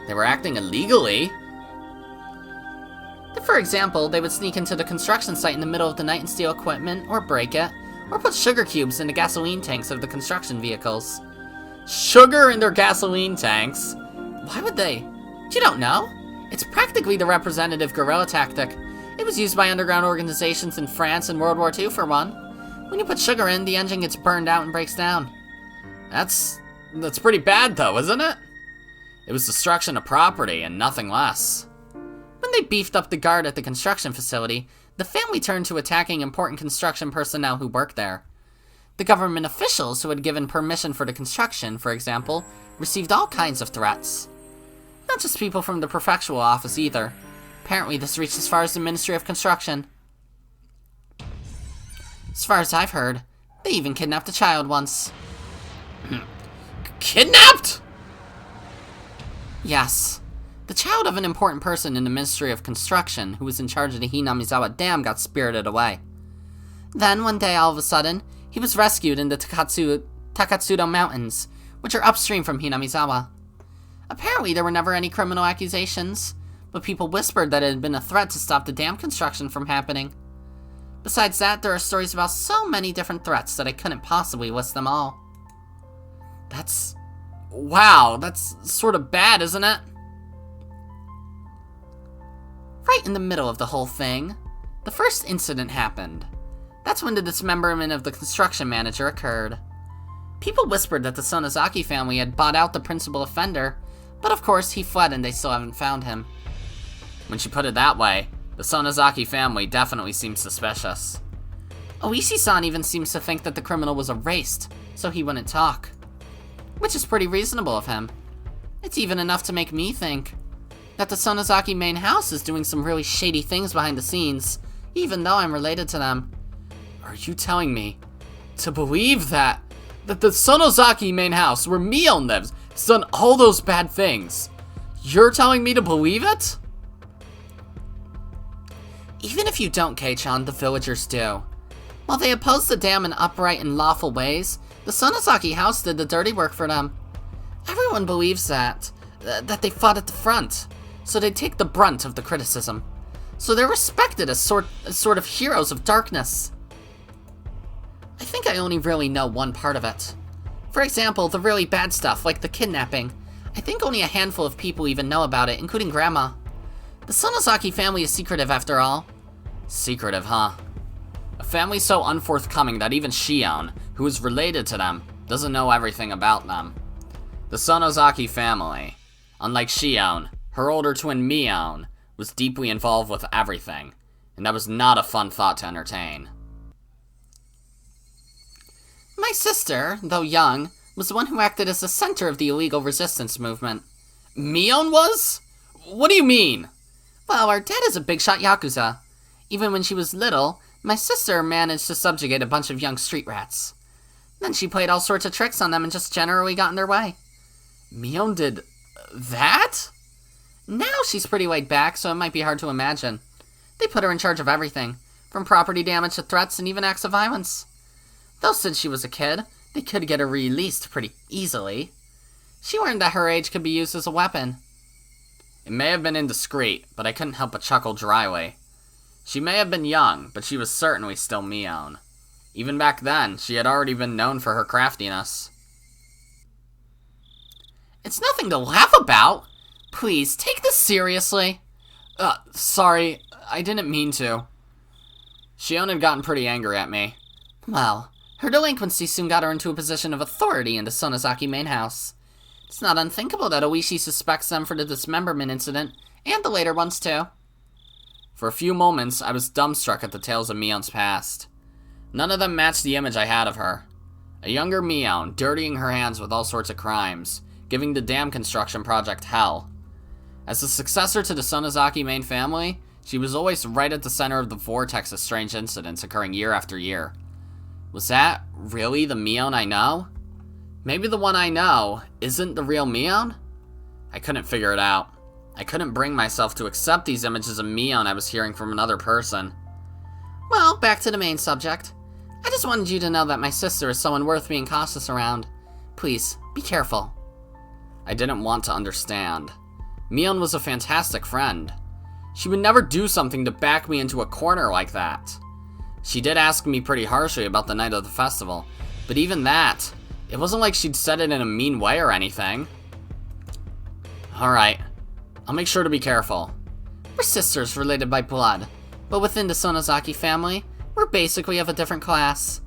They were acting illegally? For example, they would sneak into the construction site in the middle of the night and steal equipment, or break it, or put sugar cubes in the gasoline tanks of the construction vehicles. Sugar in their gasoline tanks? Why would they? You don't know? It's practically the representative guerrilla tactic. It was used by underground organizations in France in World War II for one. When you put sugar in, the engine gets burned out and breaks down. That's pretty bad though, isn't it? It was destruction of property and nothing less. When they beefed up the guard at the construction facility, the family turned to attacking important construction personnel who worked there. The government officials who had given permission for the construction, for example, received all kinds of threats. Not just people from the prefectural office either. Apparently this reached as far as the Ministry of Construction. As far as I've heard, they even kidnapped a child once. Kidnapped?! Yes. The child of an important person in the Ministry of Construction who was in charge of the Hinamizawa Dam got spirited away. Then, one day, all of a sudden, he was rescued in the Takatsudo Mountains, which are upstream from Hinamizawa. Apparently, there were never any criminal accusations, but people whispered that it had been a threat to stop the dam construction from happening. Besides that, there are stories about so many different threats that I couldn't possibly list them all. Wow, that's sort of bad, isn't it? Right in the middle of the whole thing, the first incident happened. That's when the dismemberment of the construction manager occurred. People whispered that the Sonozaki family had bought out the principal offender, but of course he fled and they still haven't found him. When she put it that way, the Sonozaki family definitely seems suspicious. Oishi-san even seems to think that the criminal was erased, so he wouldn't talk. Which is pretty reasonable of him. It's even enough to make me think that the Sonozaki main house is doing some really shady things behind the scenes, even though I'm related to them. Are you telling me to believe that the Sonozaki main house, where Mion lives, has done all those bad things? You're telling me to believe it? Even if you don't, Kei-chan, the villagers do. While they opposed the dam in upright and lawful ways, the Sonozaki house did the dirty work for them. Everyone believes that they fought at the front, so they take the brunt of the criticism. So they're respected as sort of heroes of darkness. I think I only really know one part of it. For example, the really bad stuff, like the kidnapping. I think only a handful of people even know about it, including Grandma. The Sonozaki family is secretive after all. Secretive, huh? A family so unforthcoming that even Shion, who is related to them, doesn't know everything about them. The Sonozaki family, unlike Shion, her older twin Mion, was deeply involved with everything, and that was not a fun thought to entertain. My sister, though young, was the one who acted as the center of the illegal resistance movement. Mion was? What do you mean? Well, our dad is a big-shot Yakuza. Even when she was little, my sister managed to subjugate a bunch of young street rats. Then she played all sorts of tricks on them and just generally got in their way. Mion did that? Now she's pretty laid back, so it might be hard to imagine. They put her in charge of everything, from property damage to threats and even acts of violence. Though since she was a kid, they could get her released pretty easily. She learned that her age could be used as a weapon. It may have been indiscreet, but I couldn't help but chuckle dryly. She may have been young, but she was certainly still Mion. Even back then, she had already been known for her craftiness. It's nothing to laugh about! Please, take this seriously. Sorry, I didn't mean to. Shion had gotten pretty angry at me. Well, her delinquency soon got her into a position of authority in the Sonozaki main house. It's not unthinkable that Oishi suspects them for the dismemberment incident, and the later ones too. For a few moments, I was dumbstruck at the tales of Mion's past. None of them matched the image I had of her. A younger Mion, dirtying her hands with all sorts of crimes, giving the dam construction project hell. As the successor to the Sonozaki main family, she was always right at the center of the vortex of strange incidents occurring year after year. Was that really the Mion I know? Maybe the one I know isn't the real Mion? I couldn't figure it out. I couldn't bring myself to accept these images of Mion I was hearing from another person. Well, back to the main subject. I just wanted you to know that my sister is someone worth being cautious around. Please, be careful. I didn't want to understand. Mion was a fantastic friend. She would never do something to back me into a corner like that. She did ask me pretty harshly about the night of the festival, but even that, it wasn't like she'd said it in a mean way or anything. Alright, I'll make sure to be careful. We're sisters related by blood, but within the Sonozaki family, we're basically of a different class.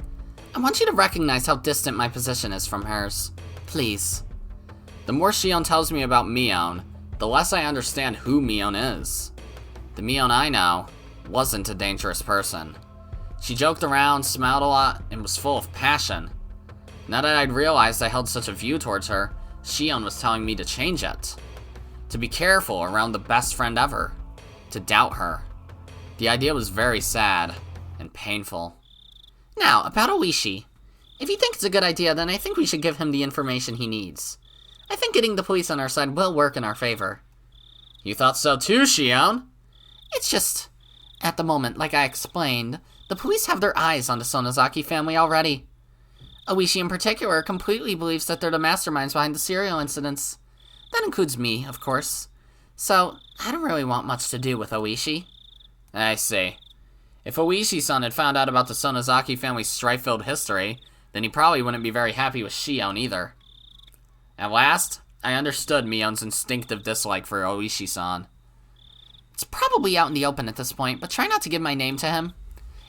I want you to recognize how distant my position is from hers. Please. The more Shion tells me about Mion, the less I understand who Mion is. The Mion I know wasn't a dangerous person. She joked around, smiled a lot, and was full of passion. Now that I'd realized I held such a view towards her, Shion was telling me to change it. To be careful around the best friend ever. To doubt her. The idea was very sad and painful. Now, about Oishi. If you think it's a good idea, then I think we should give him the information he needs. I think getting the police on our side will work in our favor. You thought so too, Shion? It's just, at the moment, like I explained, the police have their eyes on the Sonozaki family already. Oishi in particular completely believes that they're the masterminds behind the serial incidents. That includes me, of course. So, I don't really want much to do with Oishi. I see. If Oishi-san had found out about the Sonozaki family's strife-filled history, then he probably wouldn't be very happy with Shion either. At last, I understood Mion's instinctive dislike for Oishi-san. It's probably out in the open at this point, but try not to give my name to him.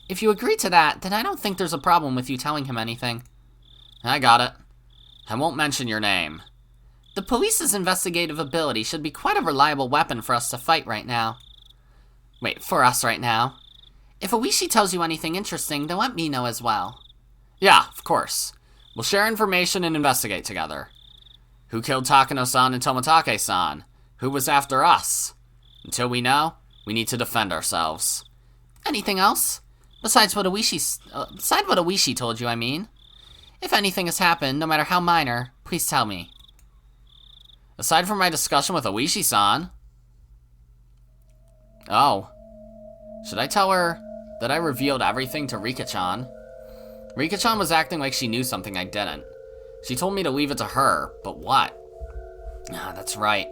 If you agree to that, then I don't think there's a problem with you telling him anything. I got it. I won't mention your name. The police's investigative ability should be quite a reliable weapon for us to fight right now. Wait, for us right now. If Oishi tells you anything interesting, then let me know as well. Yeah, of course. We'll share information and investigate together. Who killed Takano-san and Toмотake-san? Who was after us? Until we know, we need to defend ourselves. Anything else? Besides what Oishi told you, I mean. If anything has happened, no matter how minor, please tell me. Aside from my discussion with Oishi-san... Oh. Should I tell her that I revealed everything to Rika-chan? Rika-chan was acting like she knew something I didn't. She told me to leave it to her, but what? Ah, that's right.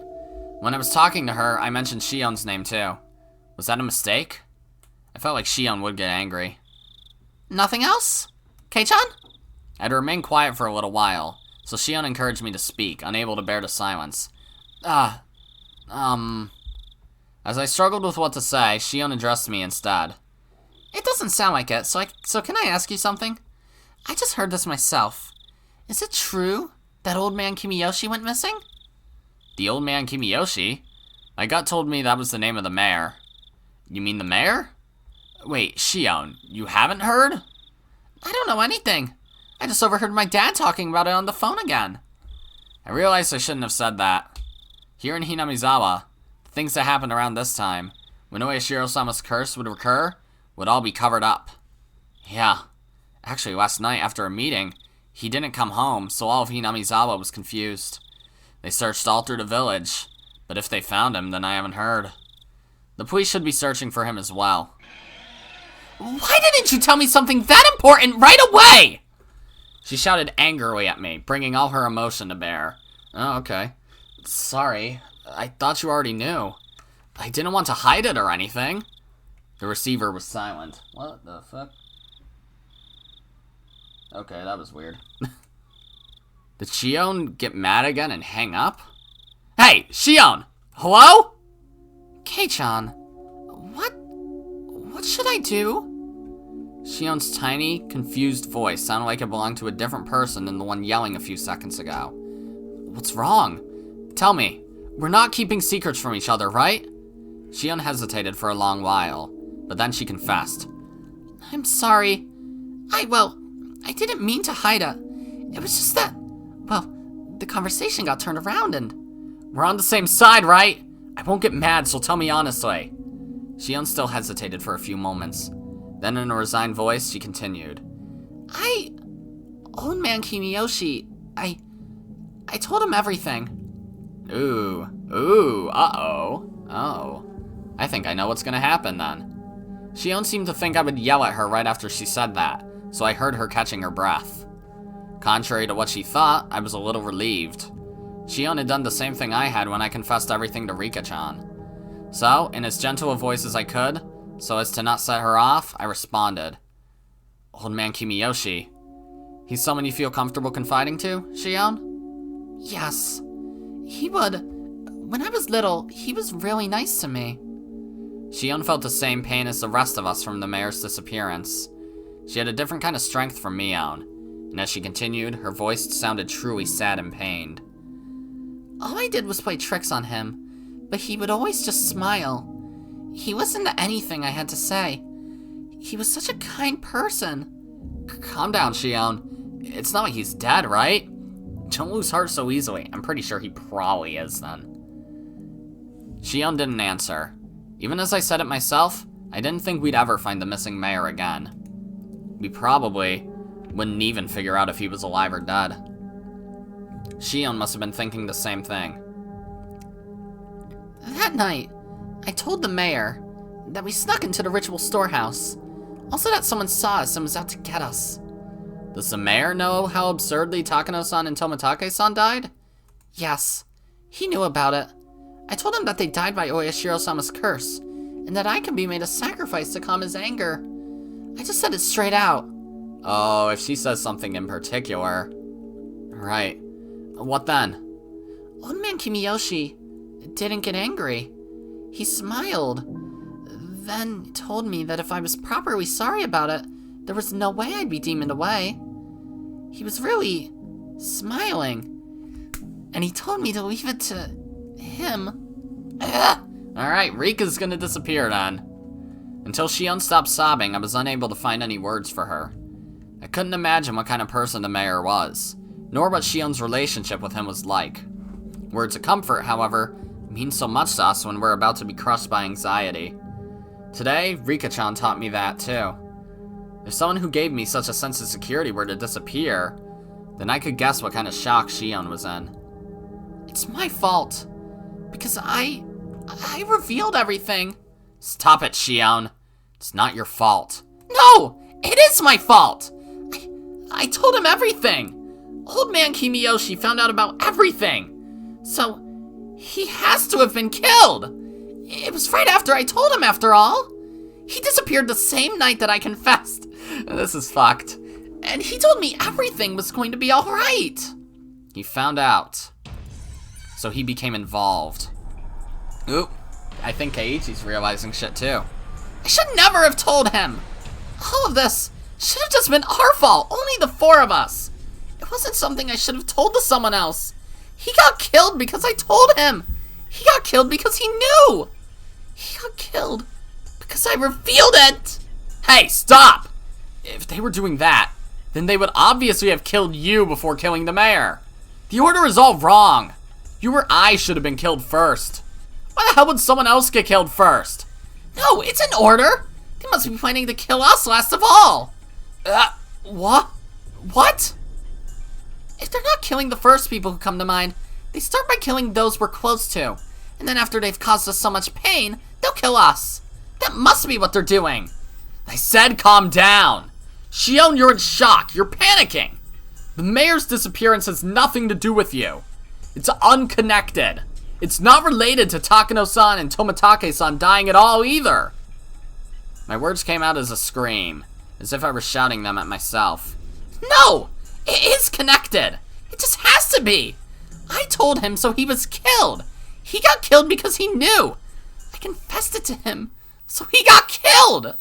When I was talking to her, I mentioned Shion's name too. Was that a mistake? I felt like Shion would get angry. Nothing else? Kei-chan? I had to remain quiet for a little while, so Shion encouraged me to speak, unable to bear the silence. As I struggled with what to say, Shion addressed me instead. It doesn't sound like it, so can I ask you something? I just heard this myself. Is it true that old man Kimiyoshi went missing? The old man Kimiyoshi? My gut told me that was the name of the mayor. You mean the mayor? Wait, Shion, you haven't heard? I don't know anything. I just overheard my dad talking about it on the phone again. I realized I shouldn't have said that. Here in Hinamizawa, the things that happened around this time, when Oeshiro-sama's curse would recur, would all be covered up. Yeah. Actually, last night after a meeting, he didn't come home, so all of Hinamizawa was confused. They searched all through the village, but if they found him, then I haven't heard. The police should be searching for him as well. Why didn't you tell me something that important right away? She shouted angrily at me, bringing all her emotion to bear. Oh, okay. Sorry, I thought you already knew. I didn't want to hide it or anything. The receiver was silent. What the fuck? Okay, that was weird. Did Shion get mad again and hang up? Hey, Shion! Hello? Kei-chan, what should I do? Shion's tiny, confused voice sounded like it belonged to a different person than the one yelling a few seconds ago. What's wrong? Tell me, we're not keeping secrets from each other, right? Shion hesitated for a long while, but then she confessed. I'm sorry. I didn't mean to hide it. It was just that, the conversation got turned around and... We're on the same side, right? I won't get mad, so tell me honestly. Shion still hesitated for a few moments. Then in a resigned voice, she continued. Old man Kimiyoshi, I told him everything. Uh-oh. Oh. I think I know what's gonna happen then. Shion seemed to think I would yell at her right after she said that, so I heard her catching her breath. Contrary to what she thought, I was a little relieved. Shion had done the same thing I had when I confessed everything to Rika-chan. So, in as gentle a voice as I could, so as to not set her off, I responded. Old man Kimiyoshi. He's someone you feel comfortable confiding to, Shion? Yes. He would. When I was little, he was really nice to me. Shion felt the same pain as the rest of us from the mayor's disappearance. She had a different kind of strength from Mion, and as she continued, her voice sounded truly sad and pained. All I did was play tricks on him, but he would always just smile. He listened to anything I had to say. He was such a kind person. Calm down, Shion. It's not like he's dead, right? Don't lose heart so easily. I'm pretty sure he probably is then. Shion didn't answer. Even as I said it myself, I didn't think we'd ever find the missing mayor again. We probably wouldn't even figure out if he was alive or dead. Shion must have been thinking the same thing. That night, I told the mayor that we snuck into the ritual storehouse. Also that someone saw us and was out to get us. Does the mayor know how absurdly Takano-san and Tomitake-san died? Yes, he knew about it. I told him that they died by Oeshiro-sama's curse, and that I can be made a sacrifice to calm his anger. I just said it straight out. Oh, if she says something in particular. Right. What then? Old man Kimiyoshi didn't get angry. He smiled, then told me that if I was properly sorry about it, there was no way I'd be demoned away. He was really smiling, and he told me to leave it to him. Alright, Rika's gonna disappear then. Until Shion stopped sobbing, I was unable to find any words for her. I couldn't imagine what kind of person the mayor was, nor what Shion's relationship with him was like. Words of comfort, however, mean so much to us when we're about to be crushed by anxiety. Today, Rika-chan taught me that too. If someone who gave me such a sense of security were to disappear, then I could guess what kind of shock Shion was in. It's my fault, because I revealed everything. Stop it, Shion. It's not your fault. No, it is my fault. I told him everything. Old man Kimiyoshi found out about everything. So, he has to have been killed. It was right after I told him, after all. He disappeared the same night that I confessed. This is fucked. And he told me everything was going to be alright. He found out. So he became involved. Oop. I think Keiichi's realizing shit too. I should never have told him. All of this should have just been our fault. Only the four of us. It wasn't something I should have told to someone else. He got killed because I told him. He got killed because he knew. He got killed because I revealed it. Hey, stop! If they were doing that, then they would obviously have killed you before killing the mayor. The order is all wrong. You or I should have been killed first. Why the hell would someone else get killed first? No, it's an order. They must be planning to kill us last of all. What? What? If they're not killing the first people who come to mind, they start by killing those we're close to. And then after they've caused us so much pain, they'll kill us. That must be what they're doing. I said calm down. Shion, you're in shock. You're panicking. The mayor's disappearance has nothing to do with you. It's unconnected. It's not related to Takano-san and Tomitake-san dying at all either. My words came out as a scream, as if I were shouting them at myself. No! It is connected. It just has to be. I told him so he was killed. He got killed because he knew. I confessed it to him, so he got killed.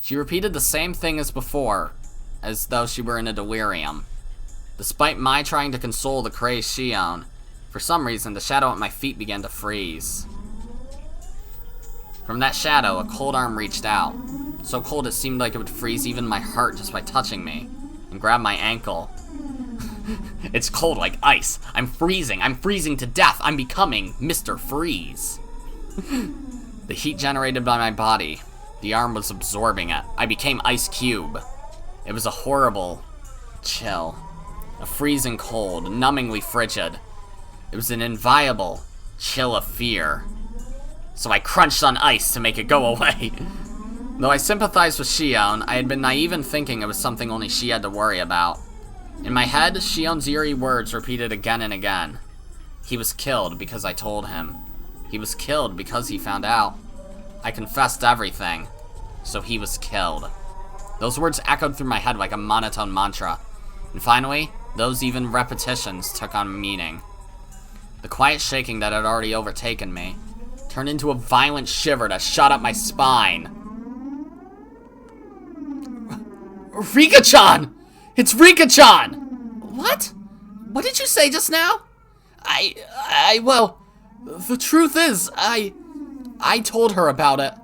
She repeated the same thing as before, as though she were in a delirium. Despite my trying to console the crazed Shion, for some reason the shadow at my feet began to freeze. From that shadow, a cold arm reached out, so cold it seemed like it would freeze even my heart just by touching me, and grabbed my ankle. It's cold like ice. I'm freezing to death. I'm becoming Mr. Freeze. The heat generated by my body, the arm was absorbing it. I became Ice Cube. It was a horrible chill. A freezing cold, numbingly frigid. It was an inviolable chill of fear. So I crunched on ice to make it go away. Though I sympathized with Shion, I had been naive in thinking it was something only she had to worry about. In my head, Shion's eerie words repeated again and again. He was killed because I told him. He was killed because he found out. I confessed everything, so he was killed. Those words echoed through my head like a monotone mantra. And finally, those even repetitions took on meaning. The quiet shaking that had already overtaken me turned into a violent shiver that shot up my spine. Rika-chan! It's Rika-chan! What? What did you say just now? Well, the truth is, I told her about it.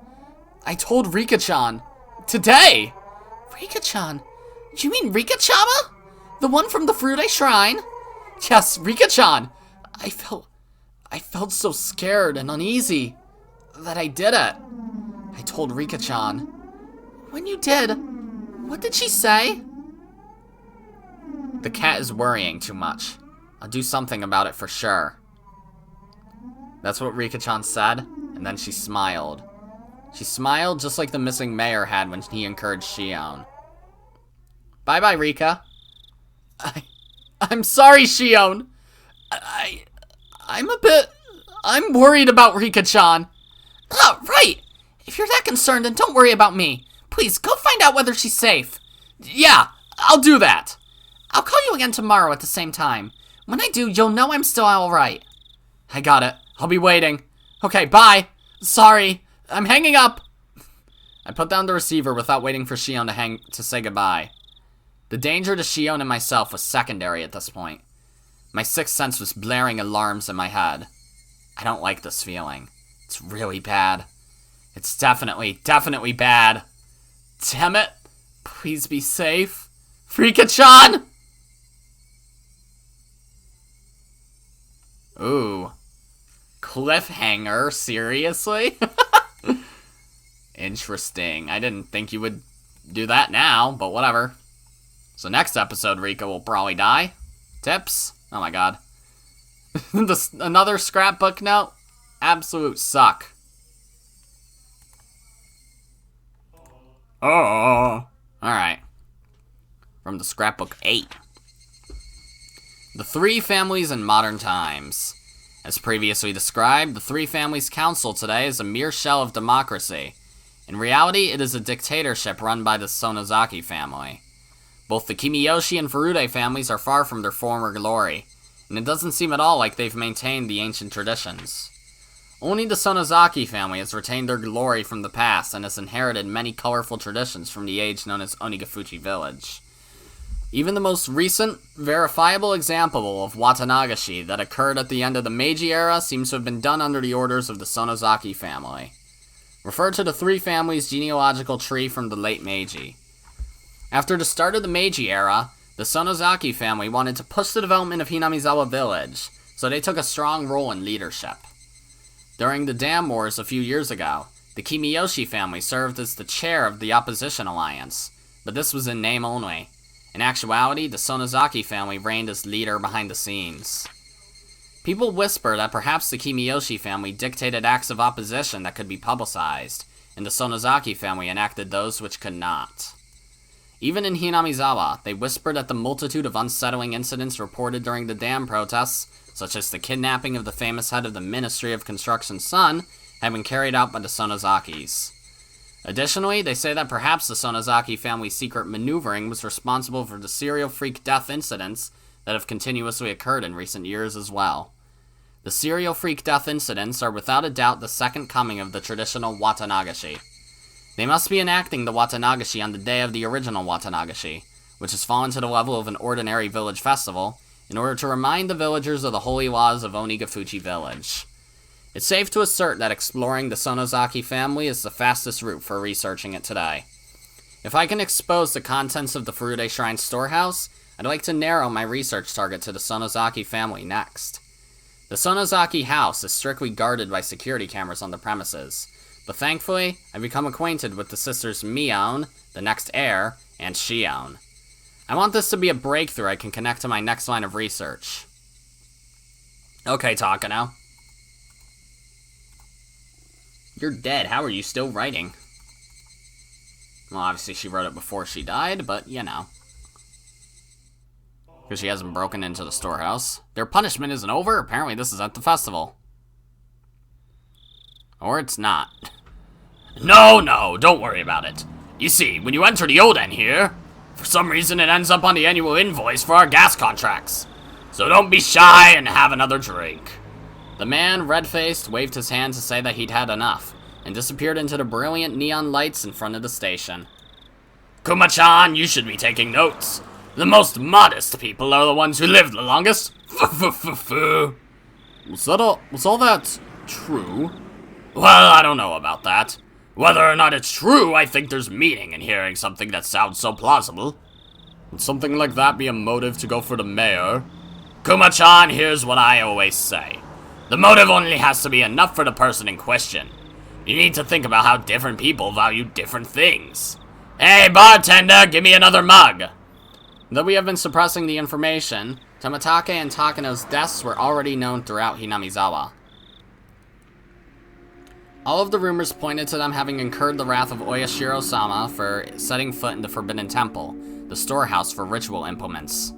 I told Rika-chan. Today! Rika-chan? You mean Rika-chama? The one from the Fruit Shrine? Yes, Rika-chan. I felt so scared and uneasy that I did it. I told Rika-chan. When you did, what did she say? The cat is worrying too much. I'll do something about it for sure. That's what Rika-chan said, and then she smiled. She smiled just like the missing mayor had when he encouraged Shion. Bye-bye, Rika. I'm sorry, Shion. I'm worried about Rika-chan. Oh, right. If you're that concerned, then don't worry about me. Please, go find out whether she's safe. Yeah, I'll do that. I'll call you again tomorrow at the same time. When I do, you'll know I'm still alright. I got it. I'll be waiting. Okay, bye. Sorry. I'm hanging up. I put down the receiver without waiting for Shion to say goodbye. The danger to Shion and myself was secondary at this point. My sixth sense was blaring alarms in my head. I don't like this feeling. It's really bad. It's definitely bad. Damn it. Please be safe. Rika-chan! Ooh. Cliffhanger? Seriously? Interesting. I didn't think you would do that now, but whatever. So next episode, Rika will probably die. Tips? Oh my god. Another scrapbook note? Absolute suck. Oh. Alright. from the scrapbook 8. The three families in modern times. As previously described, the three families' council today is a mere shell of democracy. In reality, it is a dictatorship run by the Sonozaki family. Both the Kimiyoshi and Furude families are far from their former glory, and it doesn't seem at all like they've maintained the ancient traditions. Only the Sonozaki family has retained their glory from the past and has inherited many colorful traditions from the age known as Onigafuchi Village. Even the most recent, verifiable example of Watanagashi that occurred at the end of the Meiji era seems to have been done under the orders of the Sonozaki family. Refer to the three families' genealogical tree from the late Meiji. After the start of the Meiji era, the Sonozaki family wanted to push the development of Hinamizawa Village, so they took a strong role in leadership. During the Dam Wars a few years ago, the Kimiyoshi family served as the chair of the opposition alliance, but this was in name only. In actuality, the Sonozaki family reigned as leader behind the scenes. People whisper that perhaps the Kimiyoshi family dictated acts of opposition that could be publicized, and the Sonozaki family enacted those which could not. Even in Hinamizawa, they whispered at the multitude of unsettling incidents reported during the dam protests, such as the kidnapping of the famous head of the Ministry of Construction's son, had been carried out by the Sonozakis. Additionally, they say that perhaps the Sonozaki family's secret maneuvering was responsible for the serial freak death incidents that have continuously occurred in recent years as well. The serial freak death incidents are without a doubt the second coming of the traditional Watanagashi. They must be enacting the Watanagashi on the day of the original Watanagashi, which has fallen to the level of an ordinary village festival, in order to remind the villagers of the holy laws of Onigafuchi Village. It's safe to assert that exploring the Sonozaki family is the fastest route for researching it today. If I can expose the contents of the Furude Shrine storehouse, I'd like to narrow my research target to the Sonozaki family next. The Sonozaki house is strictly guarded by security cameras on the premises, but thankfully, I've become acquainted with the sisters Mion, the next heir, and Shion. I want this to be a breakthrough I can connect to my next line of research. Okay, Takano. You're dead, how are you still writing? Well, obviously she wrote it before she died, but you know. Because she hasn't broken into the storehouse. Their punishment isn't over, apparently this is at the festival. Or it's not. No, don't worry about it. You see, when you enter the Oden here, for some reason it ends up on the annual invoice for our gas contracts. So don't be shy and have another drink. The man, red-faced, waved his hand to say that he'd had enough, and disappeared into the brilliant neon lights in front of the station. Kuma-chan, you should be taking notes. The most modest people are the ones who live the longest. Was all that true? Well, I don't know about that. Whether or not it's true, I think there's meaning in hearing something that sounds so plausible. Would something like that be a motive to go for the mayor? Kuma-chan, here's what I always say. The motive only has to be enough for the person in question. You need to think about how different people value different things. Hey, bartender, give me another mug! Though we have been suppressing the information, Tomitake and Takano's deaths were already known throughout Hinamizawa. All of the rumors pointed to them having incurred the wrath of Oyashiro-sama for setting foot in the Forbidden Temple, the storehouse for ritual implements.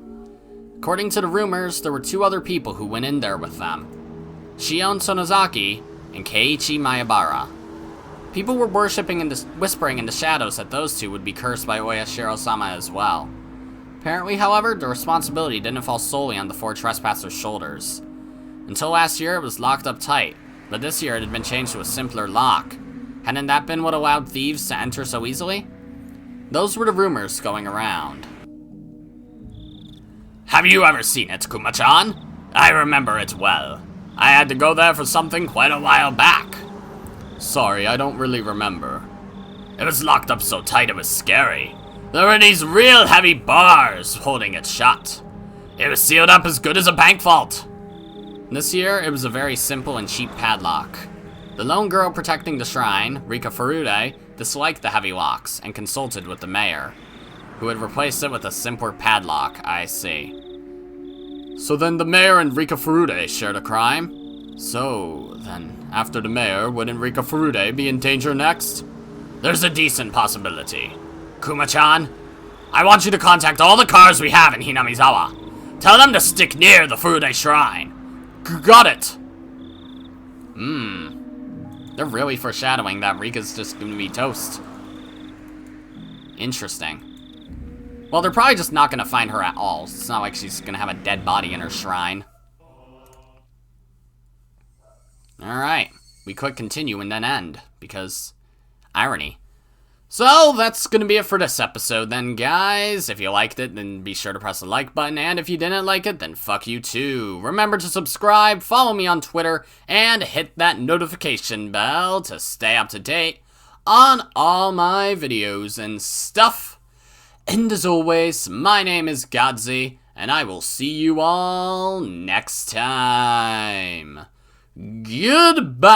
According to the rumors, there were two other people who went in there with them. Shion Sonozaki and Keiichi Mayabara. People were whispering in the shadows that those two would be cursed by Oyashiro-sama as well. Apparently, however, the responsibility didn't fall solely on the four trespassers' shoulders. Until last year, it was locked up tight, but this year it had been changed to a simpler lock. Hadn't that been what allowed thieves to enter so easily? Those were the rumors going around. Have you ever seen it, Kuma-chan? I remember it well. I had to go there for something quite a while back. Sorry, I don't really remember. It was locked up so tight it was scary. There were these real heavy bars holding it shut. It was sealed up as good as a bank vault. This year, it was a very simple and cheap padlock. The lone girl protecting the shrine, Rika Furude, disliked the heavy locks and consulted with the mayor, who had replaced it with a simpler padlock, I see. So then the mayor and Rika Furude shared a crime? So then, after the mayor, wouldn't Rika Furude be in danger next? There's a decent possibility. Kuma-chan? I want you to contact all the cars we have in Hinamizawa. Tell them to stick near the Furude Shrine. Got it. They're really foreshadowing that Rika's just gonna be toast. Interesting. Well, they're probably just not gonna find her at all. It's not like she's gonna have a dead body in her shrine. Alright. We could continue and then end, because irony. So, that's gonna be it for this episode then, guys. If you liked it, then be sure to press the like button, and if you didn't like it, then fuck you too. Remember to subscribe, follow me on Twitter, and hit that notification bell to stay up to date on all my videos and stuff. And as always, my name is Godzi, and I will see you all next time. Goodbye!